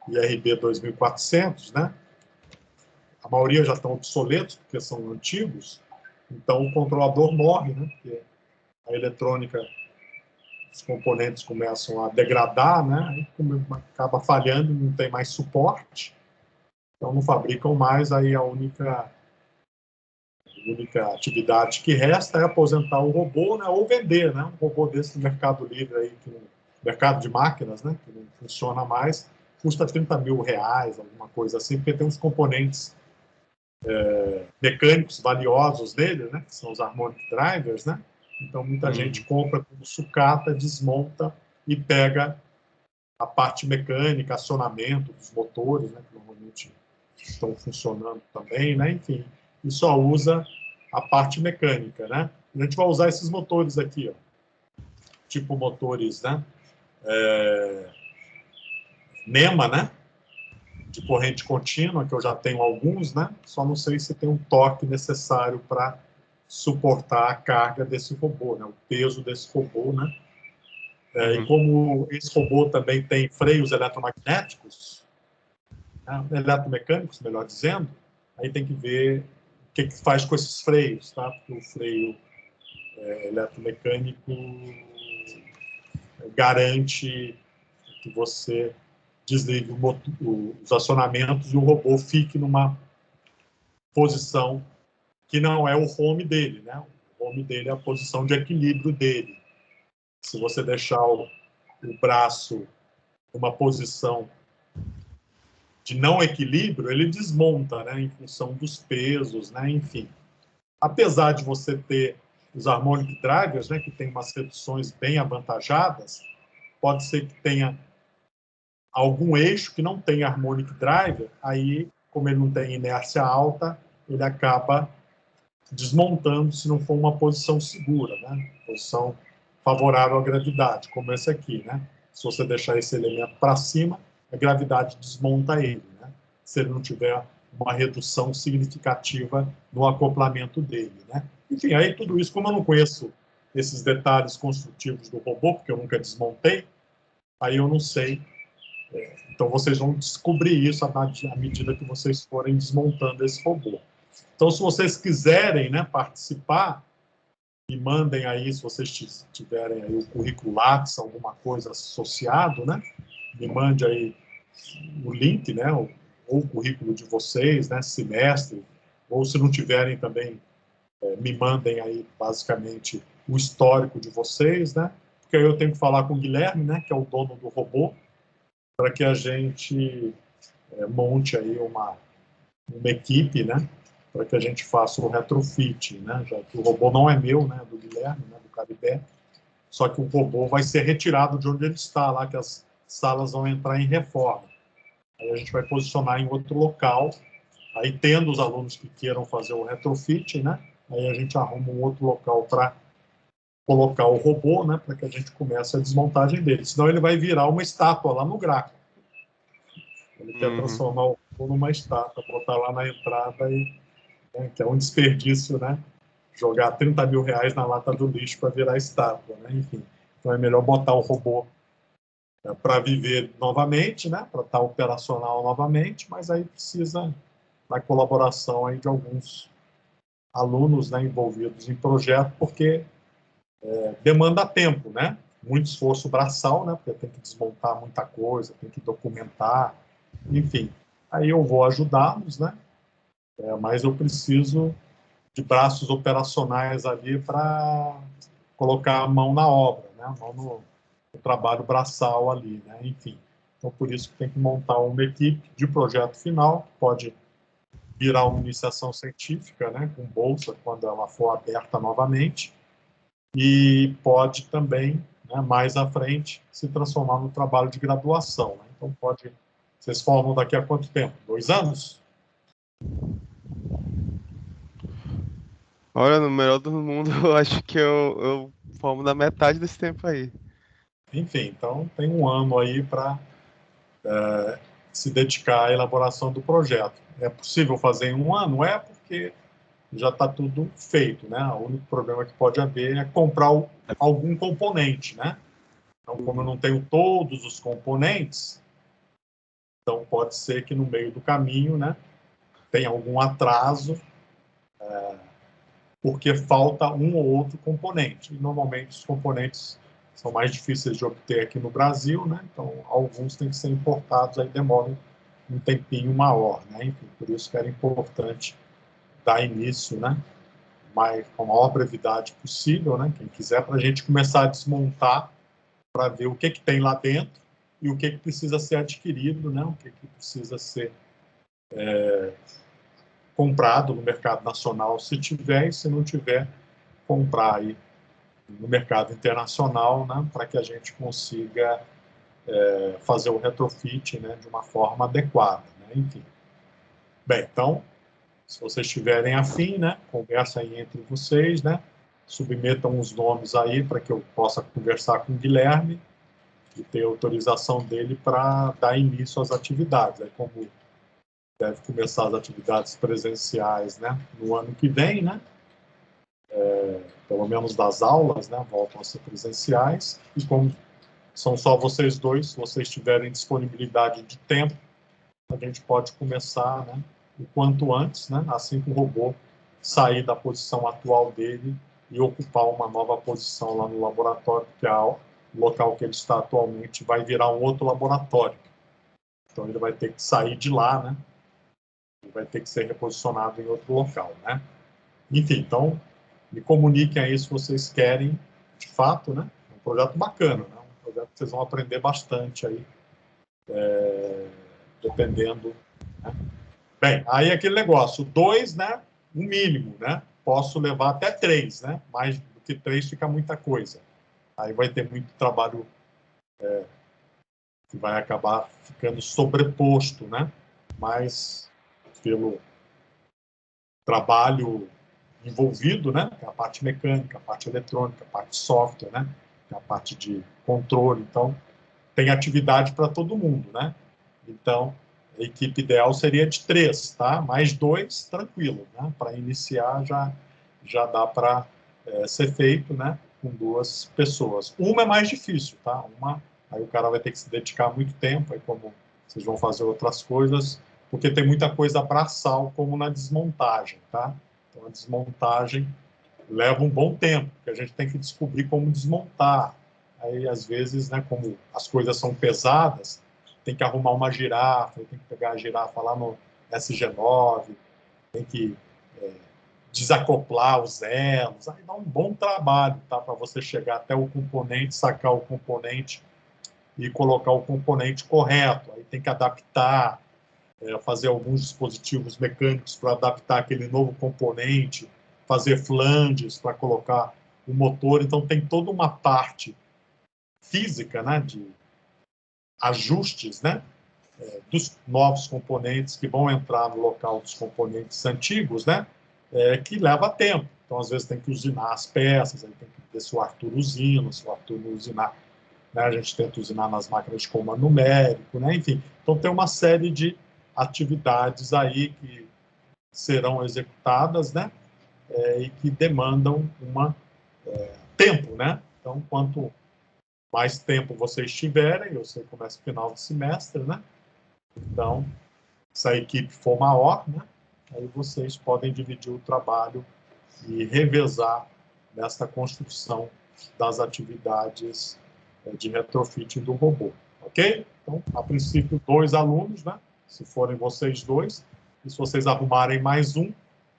IRB 2400, né? A maioria já estão obsoletos, porque são antigos, então o controlador morre, né? Porque a eletrônica, os componentes começam a degradar, né? Aí acaba falhando, não tem mais suporte, então não fabricam mais, aí a única atividade que resta é aposentar o robô, né? Ou vender, né? Um robô desse no Mercado Livre, aí, mercado de máquinas, né? Que não funciona mais, custa R$30 mil, alguma coisa assim, porque tem uns componentes mecânicos valiosos dele, né, que são os harmonic drivers, né? Então muita gente compra como sucata, desmonta e pega a parte mecânica, acionamento dos motores, né, que normalmente estão funcionando também, né? Enfim, e só usa a parte mecânica, né? A gente vai usar esses motores aqui, ó, tipo motores, né? NEMA, né? De corrente contínua, que eu já tenho alguns, né? Só não sei se tem um torque necessário para suportar a carga desse robô, né? O peso desse robô, né? E como esse robô também tem freios eletromagnéticos, né? Eletromecânicos, melhor dizendo, aí tem que ver o que faz com esses freios, tá? Porque o freio eletromecânico garante que você desligue os acionamentos e o robô fique numa posição que não é o home dele, né? O home dele é a posição de equilíbrio dele. Se você deixar o braço numa posição de não equilíbrio, ele desmonta, né? Em função dos pesos, né? Enfim. Apesar de você ter os harmonic drivers, né? Que tem umas reduções bem avantajadas, pode ser que tenha algum eixo que não tem harmonic driver, aí, como ele não tem inércia alta, ele acaba desmontando se não for uma posição segura, né? Posição favorável à gravidade, como esse aqui, né? Se você deixar esse elemento para cima, a gravidade desmonta ele, né? Se ele não tiver uma redução significativa no acoplamento dele, né? Enfim, aí tudo isso, como eu não conheço esses detalhes construtivos do robô, porque eu nunca desmontei, aí eu não sei. Então, vocês vão descobrir isso à medida que vocês forem desmontando esse robô. Então, se vocês quiserem, né, participar, me mandem aí, se vocês tiverem aí o currículo Lattes, alguma coisa associado, né, me mande aí o link, né, ou o currículo de vocês, né, semestre, ou se não tiverem também, me mandem aí, basicamente, o histórico de vocês, né, porque aí eu tenho que falar com o Guilherme, né, que é o dono do robô, para que a gente monte aí uma equipe, né, para que a gente faça o retrofit, né, já que o robô não é meu, né, do Guilherme, né, do Caribé, só que o robô vai ser retirado de onde ele está, lá que as salas vão entrar em reforma. Aí a gente vai posicionar em outro local, aí tendo os alunos que queiram fazer o retrofit, né, aí a gente arruma um outro local para colocar o robô, né, para que a gente comece a desmontagem dele. Senão ele vai virar uma estátua lá no Graco. Ele quer transformar o robô numa estátua, botar lá na entrada, né, que é um desperdício, né? Jogar 30 mil reais na lata do lixo para virar estátua, né? Enfim, então é melhor botar o robô para viver novamente, né? Para estar operacional novamente, mas aí precisa da colaboração aí de alguns alunos, né, envolvidos em projeto, porque demanda tempo, né? Muito esforço braçal, né? Porque tem que desmontar muita coisa, tem que documentar, enfim. Aí eu vou ajudá-los, né? Mas eu preciso de braços operacionais ali para colocar a mão na obra, né? A mão no trabalho braçal ali, né? Enfim. Então, por isso que tem que montar uma equipe de projeto final, pode virar uma iniciação científica, né? Com bolsa, quando ela for aberta novamente, e pode também, né, mais à frente, se transformar no trabalho de graduação, né? Então, pode... Vocês formam daqui a quanto tempo? 2 anos? Olha, no melhor do mundo, eu acho que eu formo na metade desse tempo aí. Enfim, então tem 1 ano aí para se dedicar à elaboração do projeto. É possível fazer em 1 ano? É, porque já está tudo feito, né? O único problema que pode haver é comprar algum componente, né? Então, como eu não tenho todos os componentes, então pode ser que no meio do caminho, né, tenha algum atraso, porque falta um ou outro componente. E normalmente os componentes são mais difíceis de obter aqui no Brasil, né? Então alguns têm que ser importados, aí demoram um tempinho maior, né? Enfim, por isso que era importante dar início, né, com a maior brevidade possível, né? Quem quiser, para a gente começar a desmontar, para ver o que tem lá dentro e o que precisa ser adquirido, né? O que precisa ser comprado no mercado nacional, se tiver, e se não tiver, comprar aí no mercado internacional, né? Para que a gente consiga fazer o retrofit, né, de uma forma adequada, né? Enfim. Bem, então, Se vocês tiverem afim, né, conversa aí entre vocês, né, submetam os nomes aí para que eu possa conversar com o Guilherme e ter autorização dele para dar início às atividades. Aí, como deve começar as atividades presenciais, né, no ano que vem, né, pelo menos das aulas, né, voltam a ser presenciais, e como são só vocês dois, se vocês tiverem disponibilidade de tempo, a gente pode começar, né, o quanto antes, né, assim que o robô sair da posição atual dele e ocupar uma nova posição lá no laboratório, porque o local que ele está atualmente vai virar um outro laboratório. Então ele vai ter que sair de lá, né, e vai ter que ser reposicionado em outro local, né. Enfim, então, me comuniquem aí se vocês querem, de fato, né, é um projeto bacana, né, um projeto que vocês vão aprender bastante aí, dependendo, né. Bem, aí aquele negócio, 2, né, o mínimo, né, posso levar até 3, né, mais do que 3 fica muita coisa. Aí vai ter muito trabalho que vai acabar ficando sobreposto, né, mas pelo trabalho envolvido, né, que é a parte mecânica, a parte eletrônica, a parte de software, né, que é a parte de controle, então tem atividade para todo mundo, né, então a equipe ideal seria de 3, tá? Mais 2, tranquilo, né? Para iniciar já dá para ser feito, né? Com 2 pessoas. Uma é mais difícil, tá? Aí o cara vai ter que se dedicar muito tempo, aí como vocês vão fazer outras coisas, porque tem muita coisa braçal, como na desmontagem, tá? Então a desmontagem leva um bom tempo, porque a gente tem que descobrir como desmontar. Aí às vezes, né? Como as coisas são pesadas, tem que arrumar uma girafa, tem que pegar a girafa lá no SG9, tem que desacoplar os elos, aí dá um bom trabalho, tá? Para você chegar até o componente, sacar o componente e colocar o componente correto. Aí tem que adaptar, fazer alguns dispositivos mecânicos para adaptar aquele novo componente, fazer flanges para colocar o motor. Então tem toda uma parte física, né? De ajustes, né? Dos novos componentes que vão entrar no local dos componentes antigos, né? Que leva tempo. Então, às vezes, tem que usinar as peças, aí tem que ver se o Arthur usina, se o Arthur não usinar, né? A gente tenta usinar nas máquinas de comando numérico, né? Enfim, então tem uma série de atividades aí que serão executadas, né? E que demandam tempo, né? Então, quanto mais tempo vocês tiverem, eu sei que começa no final do semestre, né? Então, se a equipe for maior, né, aí vocês podem dividir o trabalho e revezar nessa construção das atividades de retrofit do robô, ok? Então, a princípio, 2 alunos, né, se forem vocês 2, e se vocês arrumarem mais um,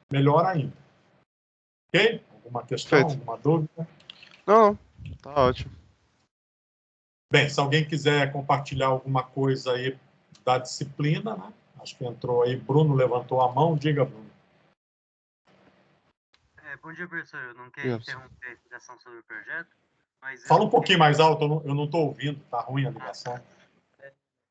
melhor ainda. Ok? Alguma questão, Perfeito. alguma dúvida? Não, tá ótimo. Bem, se alguém quiser compartilhar alguma coisa aí da disciplina, né? Acho que entrou aí, Bruno levantou a mão, diga, Bruno. Bom dia, professor. Eu não quero Isso. interromper a explicação sobre o projeto, mas Fala um pouquinho mais alto, eu não estou ouvindo, tá ruim a ligação.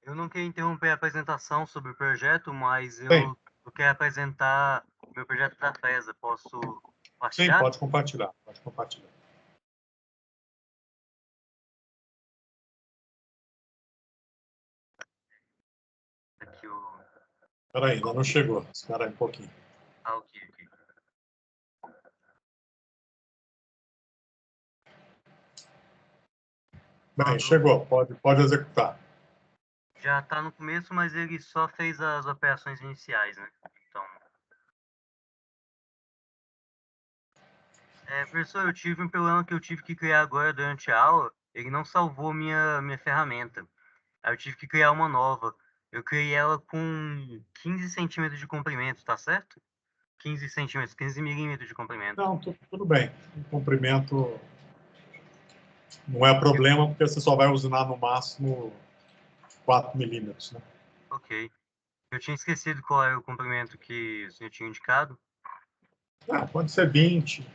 eu não quero interromper a apresentação sobre o projeto, mas Bem, eu quero apresentar o meu projeto da FESA. Posso sim, partilhar? pode compartilhar, pode compartilhar. Aqui o... Espera aí, ainda não chegou, espera aí um pouquinho. Ah, ok. Bem, chegou, pode executar. Já está no começo, mas ele só fez as operações iniciais, né? Então, professor, eu tive um problema que eu tive que criar agora durante a aula. Ele não salvou minha ferramenta. Aí eu tive que criar uma nova. Eu criei ela com 15 centímetros de comprimento, tá certo? 15 centímetros, 15 milímetros de comprimento. Não, tudo bem. O comprimento não é problema, porque você só vai usinar no máximo 4 milímetros, né? Ok. Eu tinha esquecido qual era o comprimento que o senhor tinha indicado. Pode ser 20,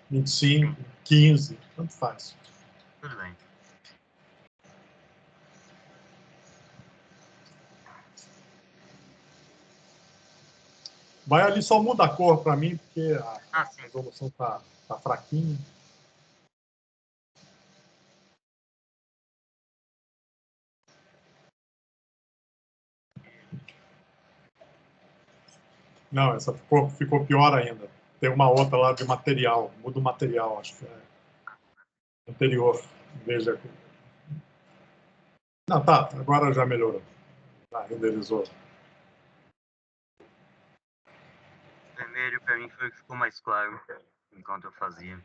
25, 15, tanto faz. Tudo bem. Vai ali, só muda a cor para mim, porque a sim. resolução tá fraquinha. Não, essa ficou pior ainda. Tem uma outra lá de material. Muda o material, acho que é anterior. Veja. Não, tá. Agora já melhorou. Já renderizou. Vermelho pra mim foi o que ficou mais claro enquanto eu fazia.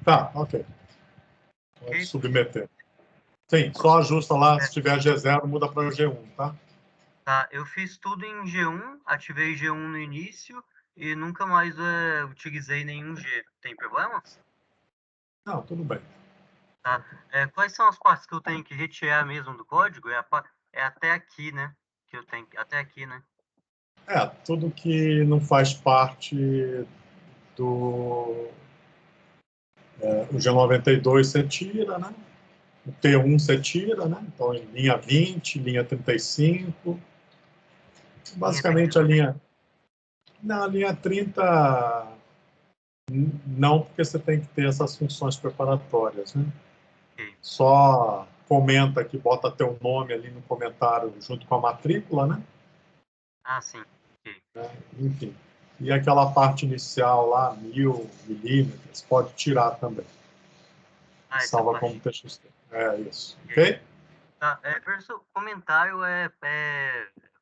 Tá, ok. Pode submeter. Sim, só ajusta lá. Se tiver G0, muda para G1, tá? Tá, eu fiz tudo em G1, ativei G1 no início e nunca mais utilizei nenhum G. Tem problema? Não, tudo bem. Tá. Quais são as partes que eu tenho que retirar mesmo do código? É até aqui, né? Que eu tenho até aqui, né? Tudo que não faz parte do o G92 você tira, né? O T1 você tira, né? Então, em linha 20, linha 35. Basicamente, na linha 30, não, porque você tem que ter essas funções preparatórias, né? Ok. Só comenta que bota teu nome ali no comentário junto com a matrícula, né? Sim. Ok. Enfim. E aquela parte inicial lá, 1000 milímetros, pode tirar também. Essa Salva como parte. TXT. É isso. Ok? Tá, professor, comentário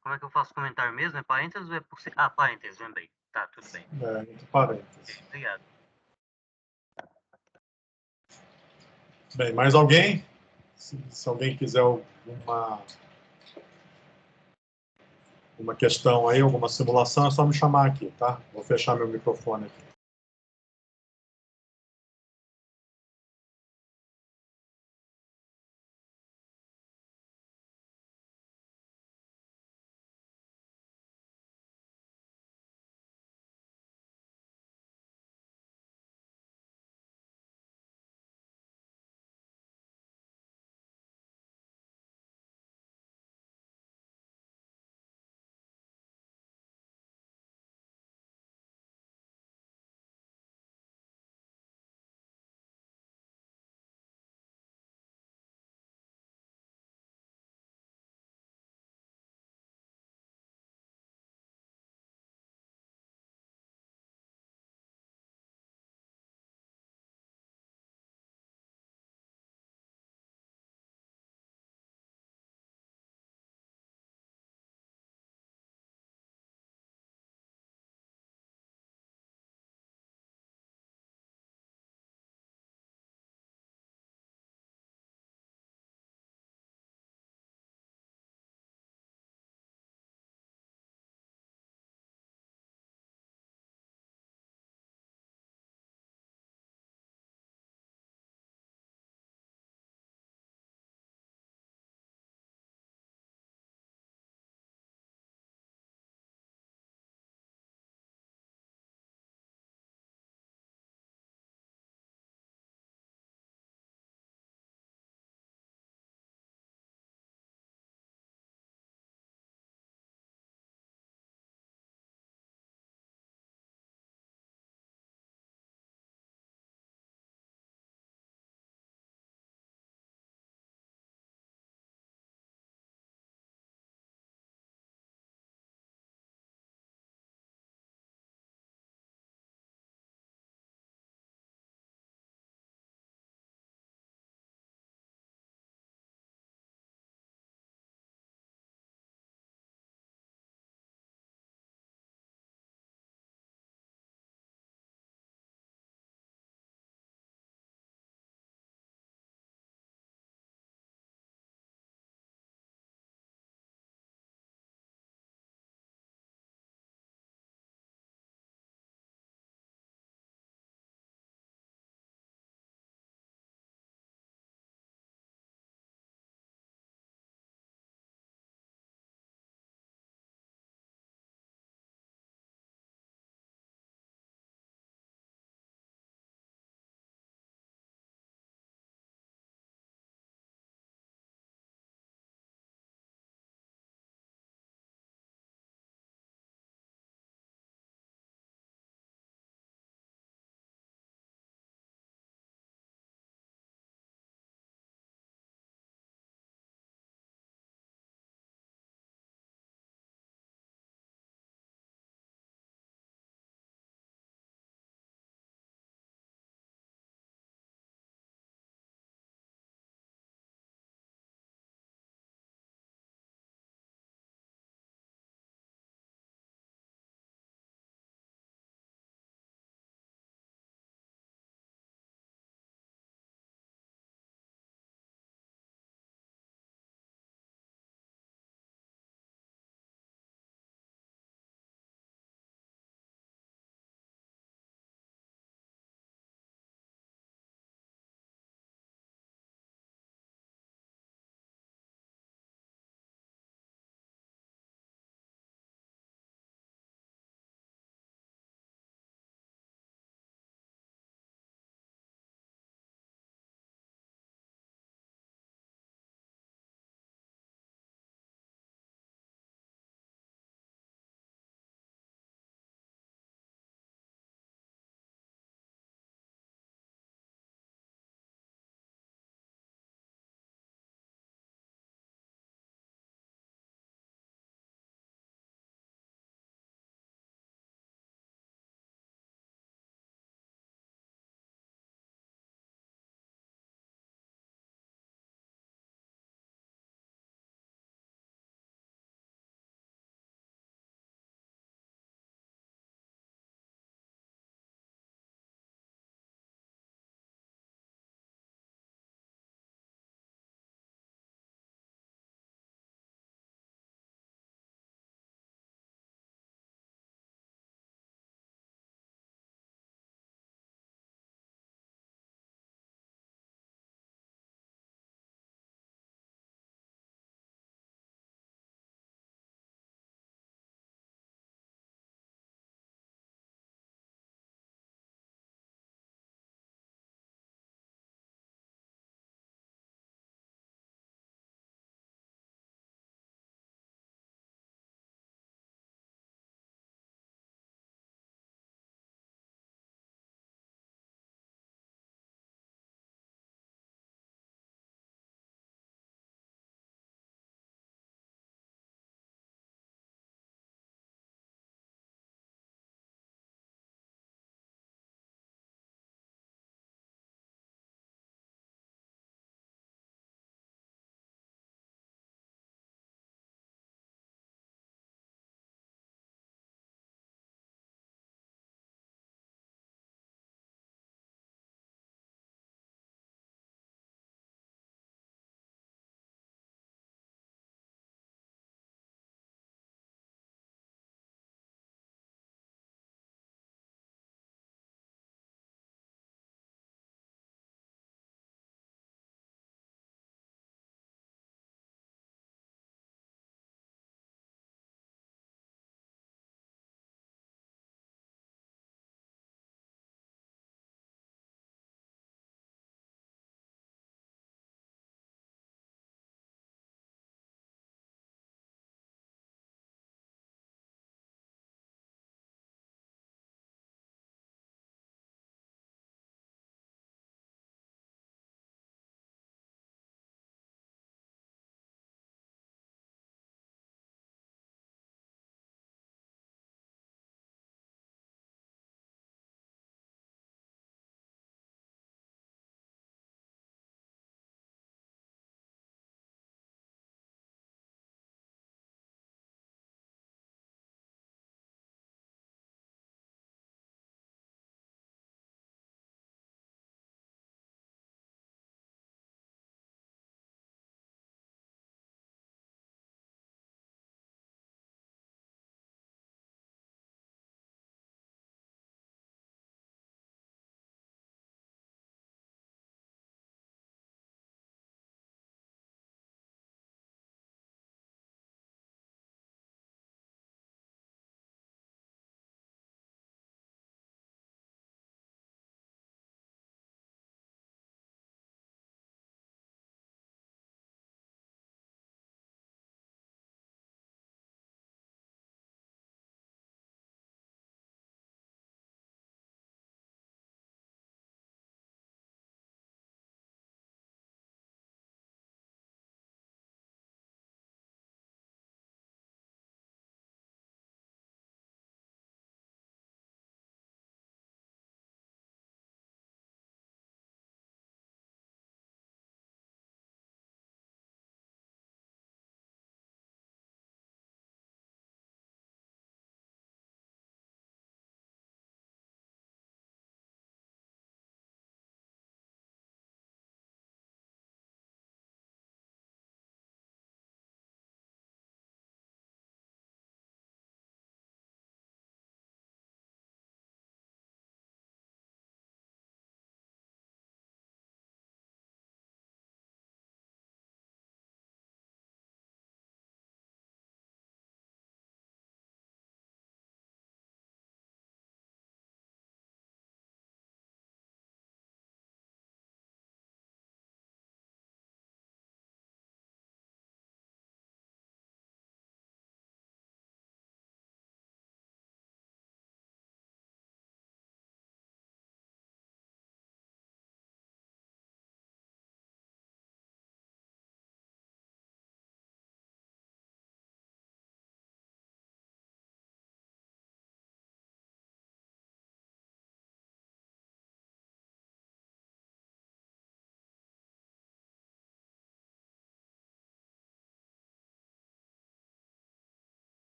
como é que eu faço comentário mesmo? É parênteses ou é por... parênteses, lembrei. Tá, tudo bem. Entre parênteses. Ok, obrigado. Bem, mais alguém? Se alguém quiser uma questão aí, alguma simulação, é só me chamar aqui, tá? Vou fechar meu microfone aqui.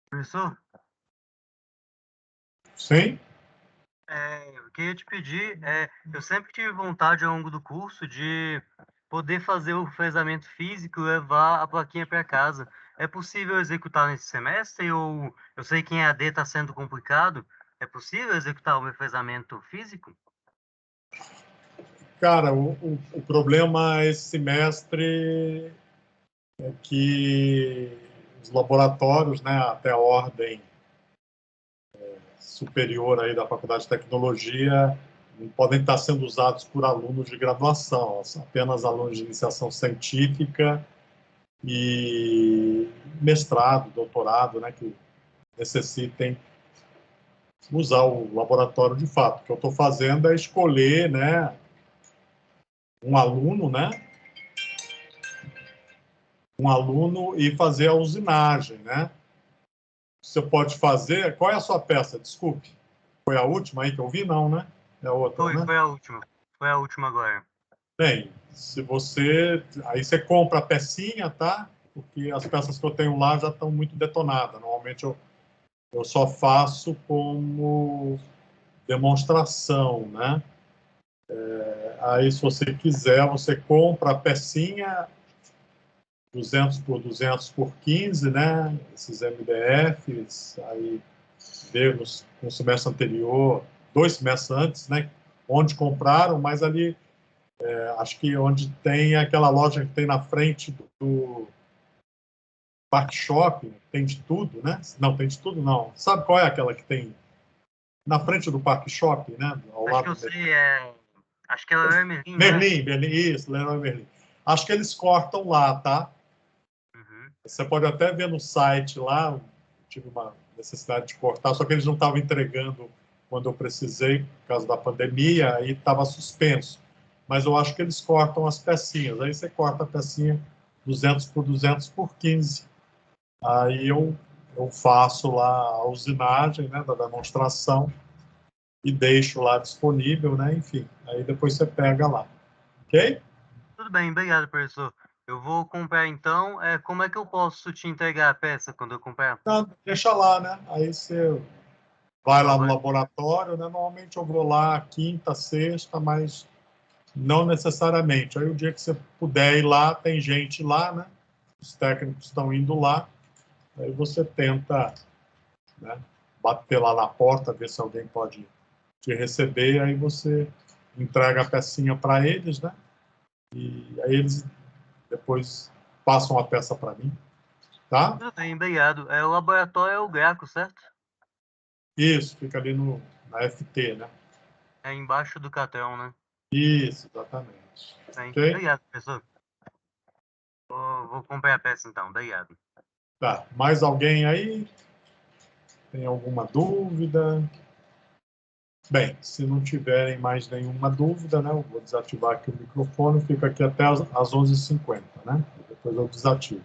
Professor, Sim? eu queria te pedir, eu sempre tive vontade ao longo do curso de poder fazer o revezamento físico e levar a plaquinha para casa. É possível executar nesse semestre ou eu sei que em AD está sendo complicado? É possível executar o revezamento físico? Cara, o problema esse semestre é que os laboratórios, né, até a ordem superior aí da Faculdade de Tecnologia não podem estar sendo usados por alunos de graduação, são apenas alunos de iniciação científica e mestrado, doutorado, né, que necessitem usar o laboratório de fato. O que eu estou fazendo é escolher, né, um aluno, né, e fazer a usinagem, né? Você pode fazer. Qual é a sua peça? Desculpe. Foi a última aí que eu vi? Não, né? É a outra, Foi, né? foi a última. Foi a última agora. Bem, se você. Aí você compra a pecinha, tá? Porque as peças que eu tenho lá já estão muito detonadas. Normalmente eu só faço como demonstração, né? Aí, se você quiser, você compra a pecinha 200 por 200 por 15, né? Esses MDFs, aí veio no semestre anterior, 2 semestres antes, né? Onde compraram, mas ali, acho que onde tem aquela loja que tem na frente do Parque Shopping, tem de tudo, né? Não, tem de tudo, não. Sabe qual é aquela que tem na frente do Parque Shopping, né? Ao Acho que lado eu do sei, acho que ela é Merlin, né? Merlin, Merlin, isso, Leroy Merlin. Acho que eles cortam lá, tá? Uhum. Você pode até ver no site lá, tive uma necessidade de cortar, só que eles não estavam entregando quando eu precisei, por causa da pandemia, aí estava suspenso. Mas eu acho que eles cortam as pecinhas. Aí você corta a pecinha 200 por 200 por 15. Aí eu faço lá a usinagem, né, da demonstração e deixo lá disponível, né, enfim. Aí depois você pega lá. Ok? Tudo bem, obrigado, professor. Eu vou comprar então. Como é que eu posso te entregar a peça quando eu comprar? Então, deixa lá, né? Aí você vai No lá no laboratório? laboratório, né? Normalmente eu vou lá quinta, sexta, mas não necessariamente. Aí o dia que você puder ir lá, tem gente lá, né? Os técnicos estão indo lá, aí você tenta, né, bater lá na porta, ver se alguém pode te receber, aí você entrega a pecinha para eles, né? E aí eles depois passam a peça para mim, tá? Tudo bem, obrigado. O laboratório é o Graco, certo? Isso, fica ali no, na FT, né? É embaixo do Catrão, né? Isso, exatamente. Bem, Ok? obrigado, professor. Vou comprar a peça então, obrigado. Tá. Mais alguém aí? Tem alguma dúvida? Bem, se não tiverem mais nenhuma dúvida, né, eu vou desativar aqui o microfone, fica aqui até às 11h50, né? Depois eu desativo.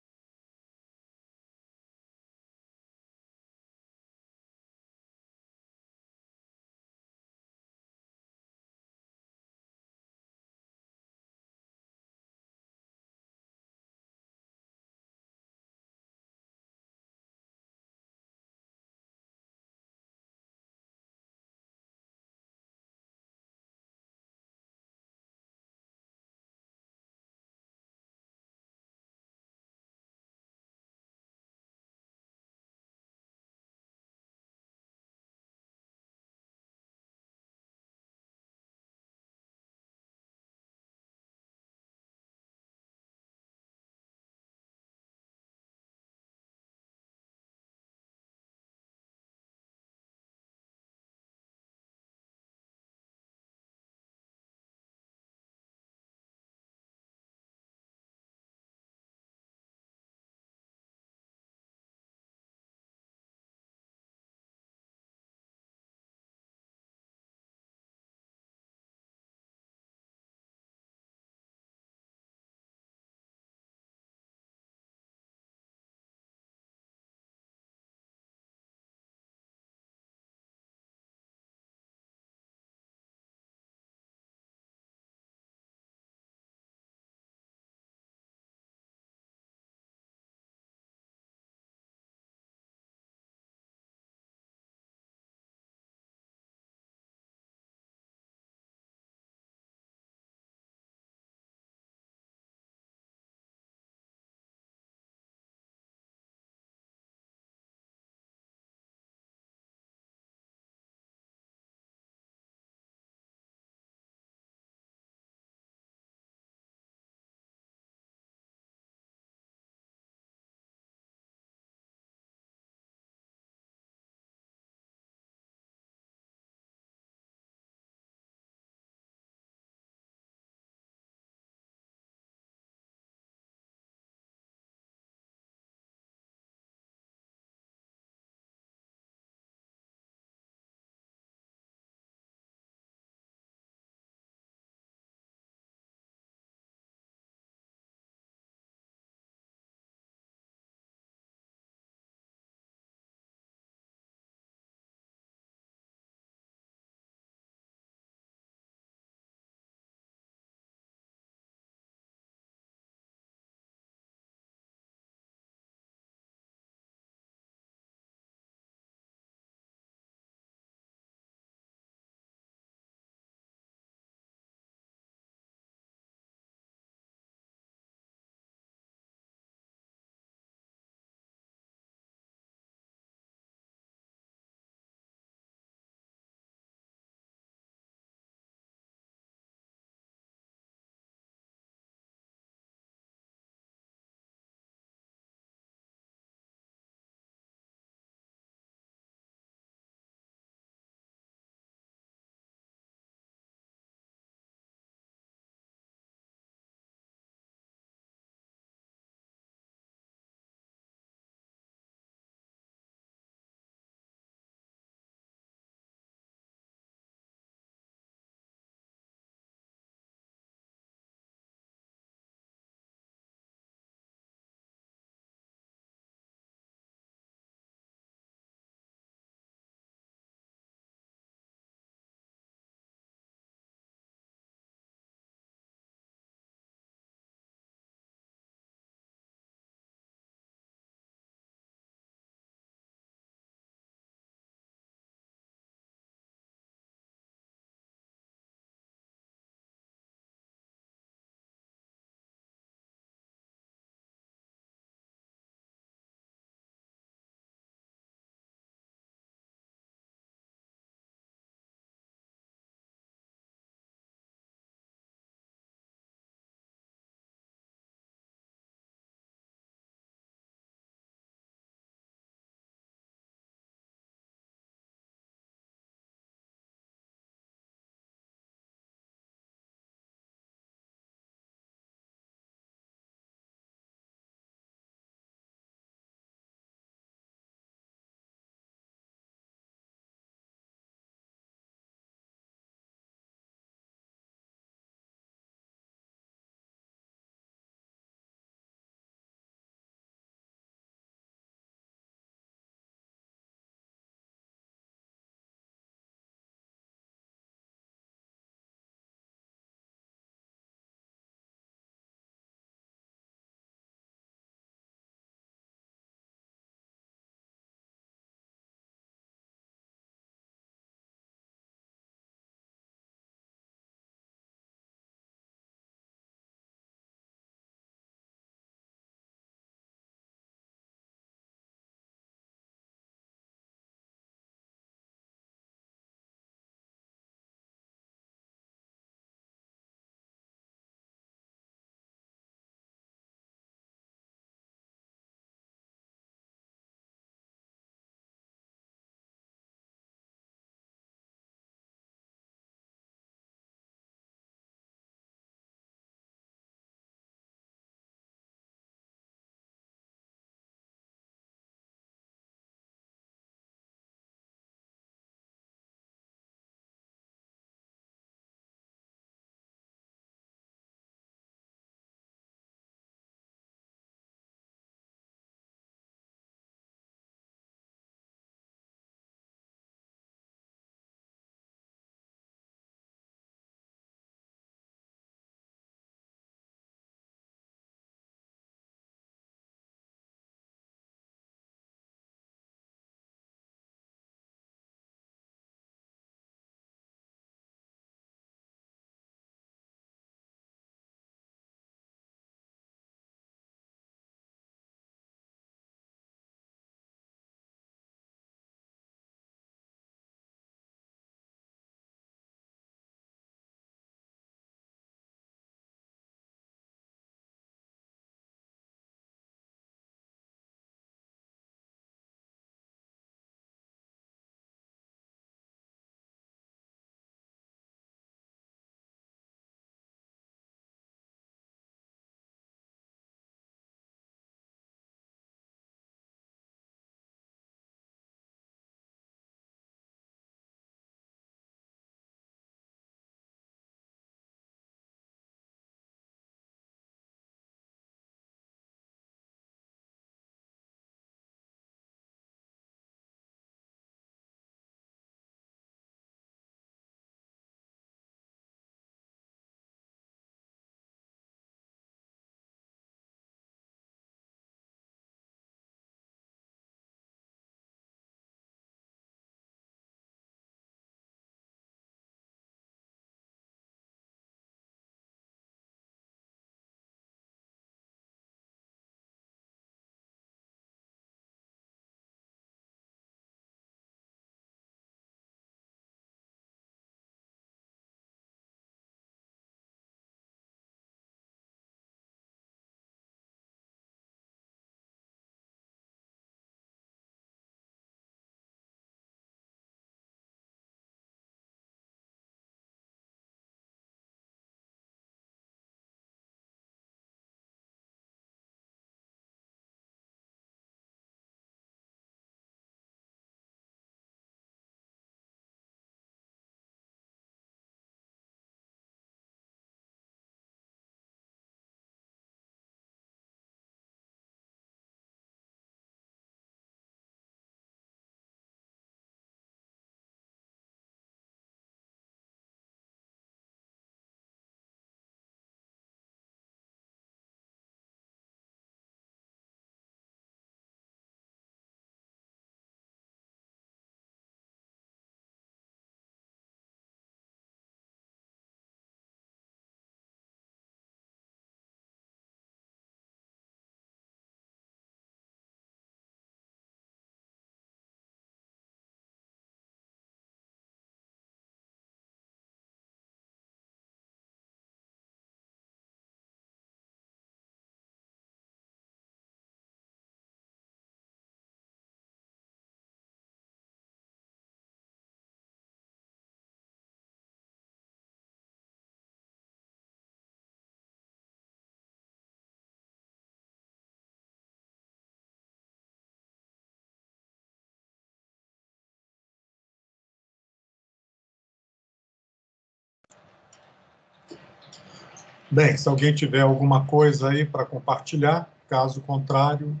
Bem, se alguém tiver alguma coisa aí para compartilhar, caso contrário,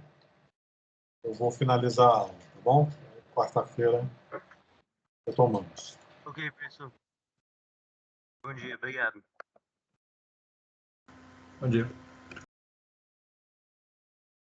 eu vou finalizar a aula, tá bom? Quarta-feira retomamos. Ok, professor. Bom dia, obrigado. Bom dia.